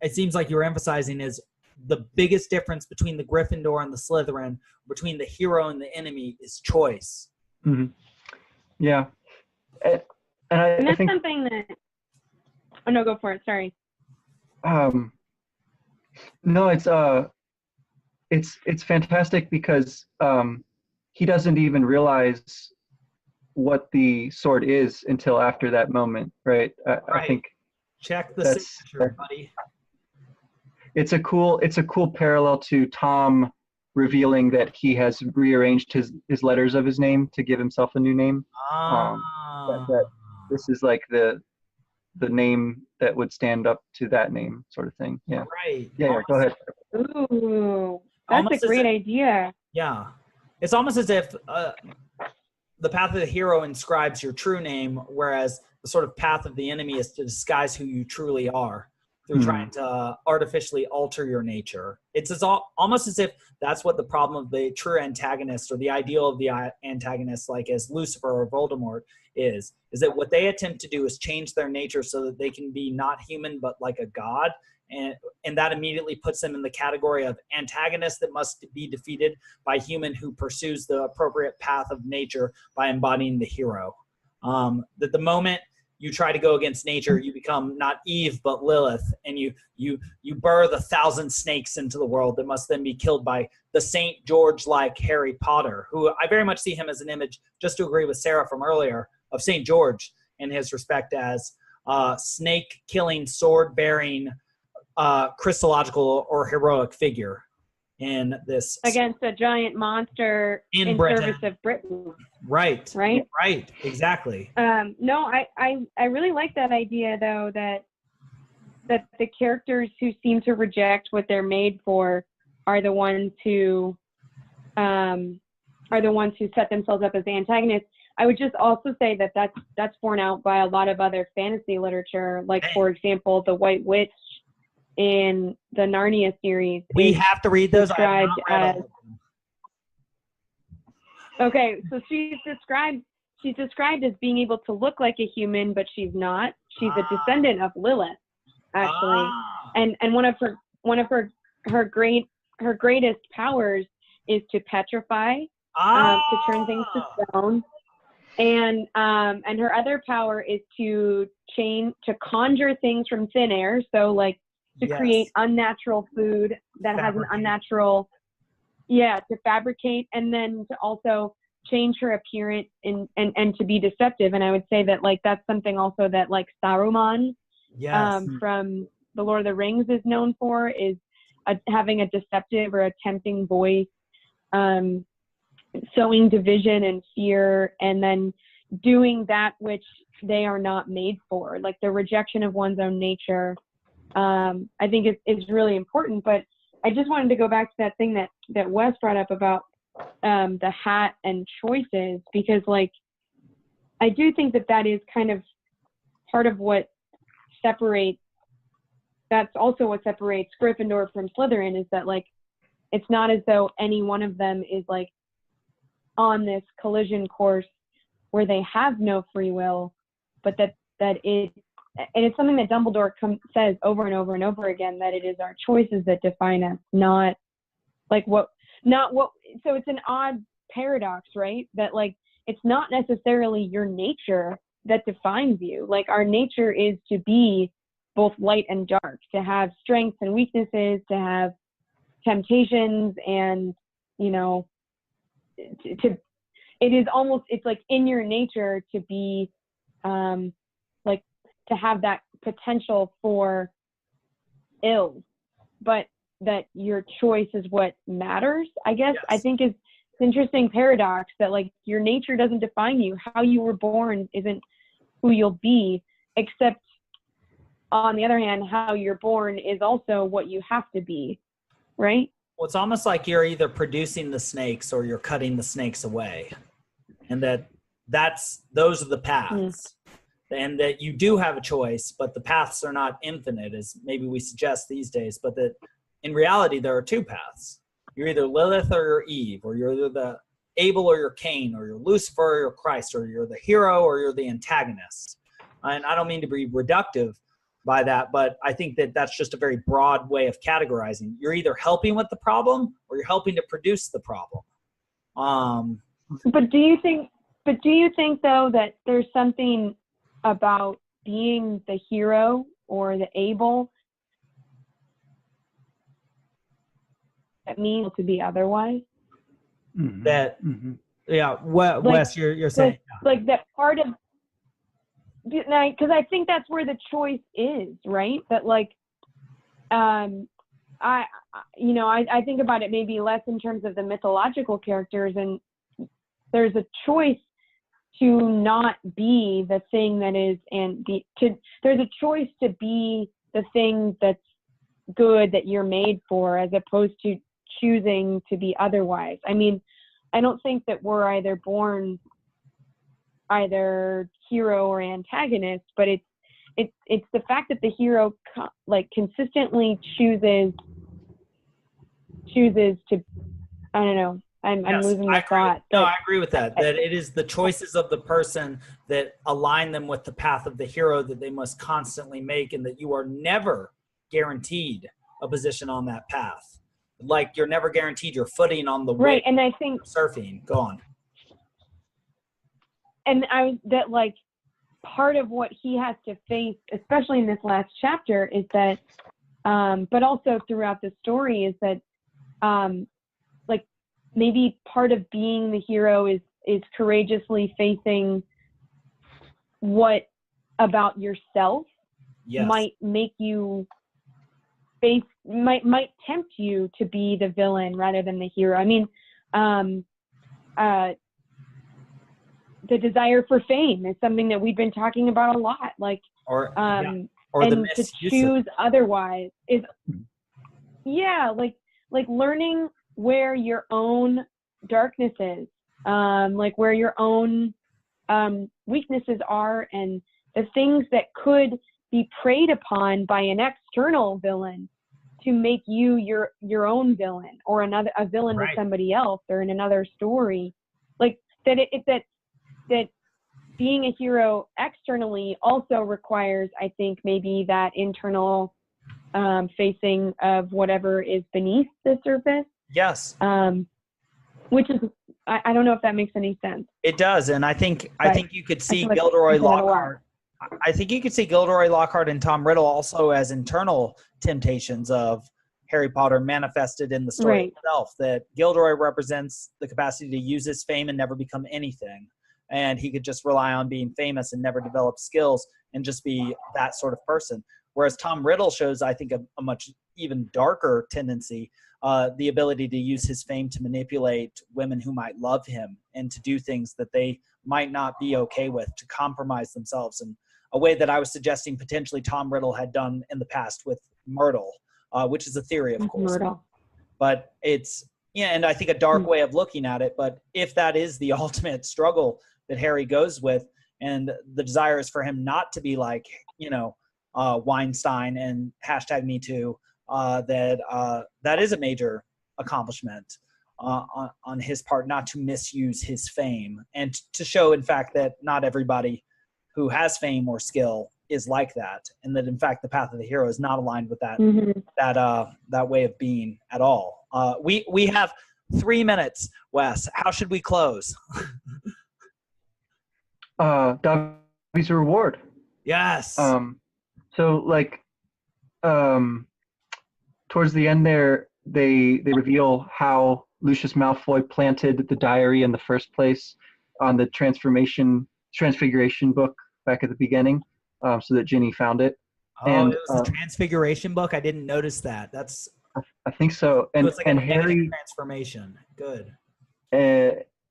it seems like you're emphasizing is the biggest difference between the Gryffindor and the Slytherin, between the hero and the enemy, is choice. Mm-hmm. Yeah. And that's I think something that... Oh, no, go for it. Sorry. No, it's fantastic because he doesn't even realize what the sword is until after that moment, right? I think check the signature, buddy. It's a cool parallel to Tom revealing that he has rearranged his letters of his name to give himself a new name. That this is like the name that would stand up to that name, sort of thing. Yeah. Right. Yeah. Go ahead. Ooh, that's a great idea. Yeah. It's almost as if the path of the hero inscribes your true name, whereas the sort of path of the enemy is to disguise who you truly are through trying to artificially alter your nature. It's almost as if that's what the problem of the true antagonist, or the ideal of the antagonist, like as Lucifer or Voldemort, is that what they attempt to do is change their nature so that they can be not human but like a god, and that immediately puts them in the category of antagonist that must be defeated by human who pursues the appropriate path of nature by embodying the hero. That the moment you try to go against nature, you become not Eve but Lilith, and you birth 1,000 snakes into the world that must then be killed by the St. George-like Harry Potter, who I very much see him as an image, just to agree with Sarah from earlier, of St. George in his respect as snake-killing, sword-bearing, Christological or heroic figure in this against a giant monster in service of Britain. Right. Exactly. No, I really like that idea though, that the characters who seem to reject what they're made for are the ones who set themselves up as antagonists. I would just also say that that's borne out by a lot of other fantasy literature, like for example, the White Witch in the Narnia series. We have to read those. Described as, okay, so she's described as being able to look like a human, but she's not. She's a descendant of Lilith, actually, and one of her greatest powers is to petrify, to turn things to stone. And her other power is to conjure things from thin air. So like to create unnatural food that has an unnatural, to fabricate, and then to also change her appearance and to be deceptive. And I would say that like that's something also that like Saruman from the Lord of the Rings is known for, is having a deceptive or a tempting voice, sowing division and fear, and then doing that which they are not made for, like the rejection of one's own nature. I think is really important. But I just wanted to go back to that thing that Wes brought up about the hat and choices, because like I do think that is kind of part of what separates. That's also what separates Gryffindor from Slytherin, is that like it's not as though any one of them is like on this collision course where they have no free will, but that it, and it's something that Dumbledore says over and over and over again, that it is our choices that define us, not what. So it's an odd paradox, right? That like it's not necessarily your nature that defines you. Like our nature is to be both light and dark, to have strengths and weaknesses, to have temptations, and it's like in your nature to be like to have that potential for ill, but that your choice is what matters, I guess. I think it's an interesting paradox that like your nature doesn't define you. How you were born isn't who you'll be, except on the other hand, how you're born is also what you have to be, right? Well, it's almost like you're either producing the snakes or you're cutting the snakes away. And those are the paths. And that you do have a choice, but the paths are not infinite, as maybe we suggest these days, but that in reality, there are two paths. You're either Lilith or you're Eve, or you're either the Abel or you're Cain, or you're Lucifer or you're Christ, or you're the hero or you're the antagonist. And I don't mean to be reductive by that, but I think that that's just a very broad way of categorizing. You're either helping with the problem or you're helping to produce the problem. But do you think though that there's something about being the hero or the Abel that means to be otherwise? That Wes, you're saying like that part of, because I think that's where the choice is, right? That like I think about it maybe less in terms of the mythological characters, and there's a choice to not be the thing that is, there's a choice to be the thing that's good that you're made for, as opposed to choosing to be otherwise. I mean, I don't think that we're either born either hero or antagonist, but it's the fact that the hero like consistently chooses to, I don't know, I'm losing my thought. No, I agree with that. That it is the choices of the person that align them with the path of the hero that they must constantly make, and that you are never guaranteed a position on that path. Like you're never guaranteed your footing on the right. And I think surfing. Go on. And that like part of what he has to face, especially in this last chapter, is that, but also throughout the story, is that, like, maybe part of being the hero is courageously facing what about yourself might make you face, might tempt you to be the villain rather than the hero. I mean, the desire for fame is something that we've been talking about a lot, like, or and the to choose otherwise is, like learning where your own darkness is, like where your own weaknesses are, and the things that could be preyed upon by an external villain to make you your own villain, or a villain to somebody else, or in another story, like that. That being a hero externally also requires, I think, maybe that internal facing of whatever is beneath the surface. Yes. Which is, I don't know if that makes any sense. It does, and I think you could see Gilderoy Lockhart. I think you could see Gilderoy Lockhart and Tom Riddle also as internal temptations of Harry Potter manifested in the story itself. That Gilderoy represents the capacity to use his fame and never become anything. And he could just rely on being famous and never develop skills and just be that sort of person. Whereas Tom Riddle shows, I think, a much even darker tendency, the ability to use his fame to manipulate women who might love him and to do things that they might not be okay with, to compromise themselves in a way that I was suggesting potentially Tom Riddle had done in the past with Myrtle, which is a theory, of course. Myrtle. But it's, and I think a dark way of looking at it. But if that is the ultimate struggle that Harry goes with, and the desire is for him not to be like, Weinstein and #MeToo, that is a major accomplishment on his part, not to misuse his fame, and to show, in fact, that not everybody who has fame or skill is like that, and that, in fact, the path of the hero is not aligned with that that way of being at all. We have 3 minutes, Wes. How should we close? Dobby's reward. Yes. So like, towards the end there, they reveal how Lucius Malfoy planted the diary in the first place on the Transfiguration book back at the beginning, so that Ginny found it. Oh, and it was the Transfiguration book? I didn't notice that. That's. I think so. And so it's like and a Harry transformation. Good.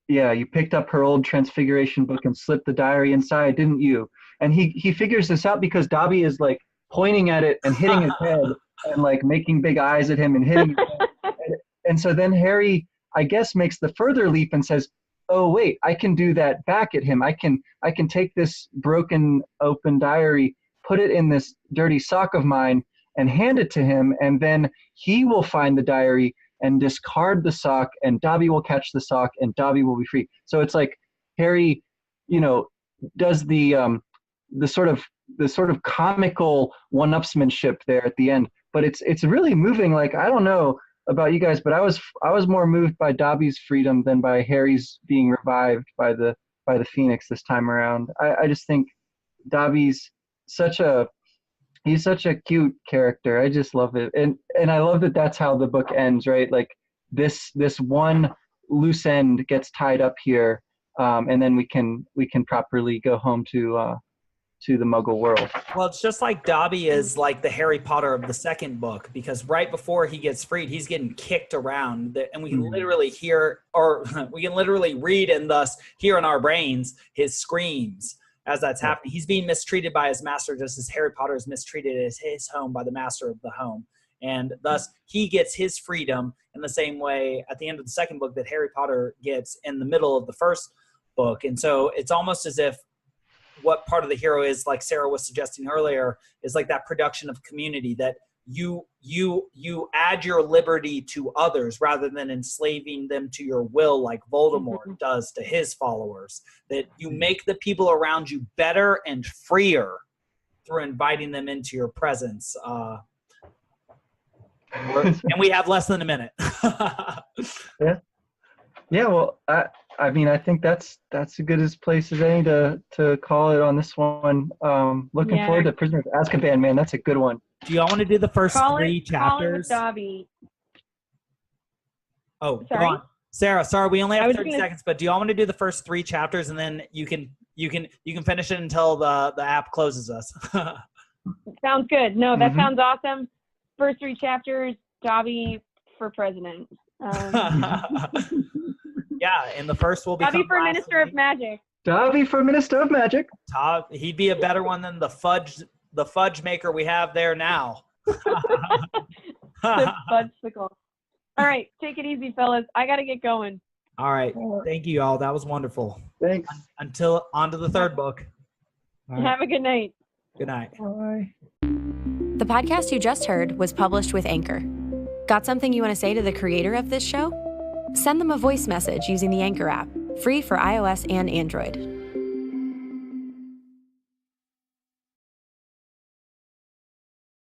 Yeah, you picked up her old Transfiguration book and slipped the diary inside, didn't you? And he figures this out because Dobby is like pointing at it and hitting his head and like making big eyes at him and hitting his head. And so then Harry, I guess, makes the further leap and says, oh wait, I can do that back at him. I can take this broken open diary, put it in this dirty sock of mine, and hand it to him, and then he will find the diary and discard the sock, and Dobby will catch the sock, and Dobby will be free. So it's like Harry, does the sort of comical one-upsmanship there at the end. But it's really moving. Like, I don't know about you guys, but I was more moved by Dobby's freedom than by Harry's being revived by the Phoenix this time around. I just think Dobby's he's such a cute character. I just love it. And I love that that's how the book ends, right? Like this one loose end gets tied up here, and then we can properly go home to the Muggle world. Well, it's just like Dobby is like the Harry Potter of the second book, because right before he gets freed, he's getting kicked around, and we can literally hear, or we can literally read and thus hear in our brains his screams as that's happening. He's being mistreated by his master, just as Harry Potter is mistreated at his home by the master of the home. And thus he gets his freedom in the same way at the end of the second book that Harry Potter gets in the middle of the first book. And so it's almost as if what part of the hero is, like Sarah was suggesting earlier, is like that production of community, that you add your liberty to others rather than enslaving them to your will like Voldemort does to his followers, that you make the people around you better and freer through inviting them into your presence. And we have less than a minute. Yeah. Well, I mean, I think that's as good as place as any to call it on this one. Looking forward to Prisoner of Azkaban, man. That's a good one. Do y'all want to do the first three chapters? Call it with Dobby. Oh, sorry. Go on. Sarah, sorry, we only have 30 seconds, but do y'all want to do the first 3 chapters and then you can finish it until the app closes us? Sounds good. No, that sounds awesome. First 3 chapters, Dobby for president. Yeah, and the first will be Dobby for Minister of Magic. Dobby for Minister of Magic. He'd be a better one than the fudge maker we have there now. The fudgesicle. All right, take it easy, fellas. I got to get going. All right. Thank you, all. That was wonderful. Thanks. Until on to the 3rd book. Right. Have a good night. Good night. Bye. The podcast you just heard was published with Anchor. Got something you want to say to the creator of this show? Send them a voice message using the Anchor app, free for iOS and Android.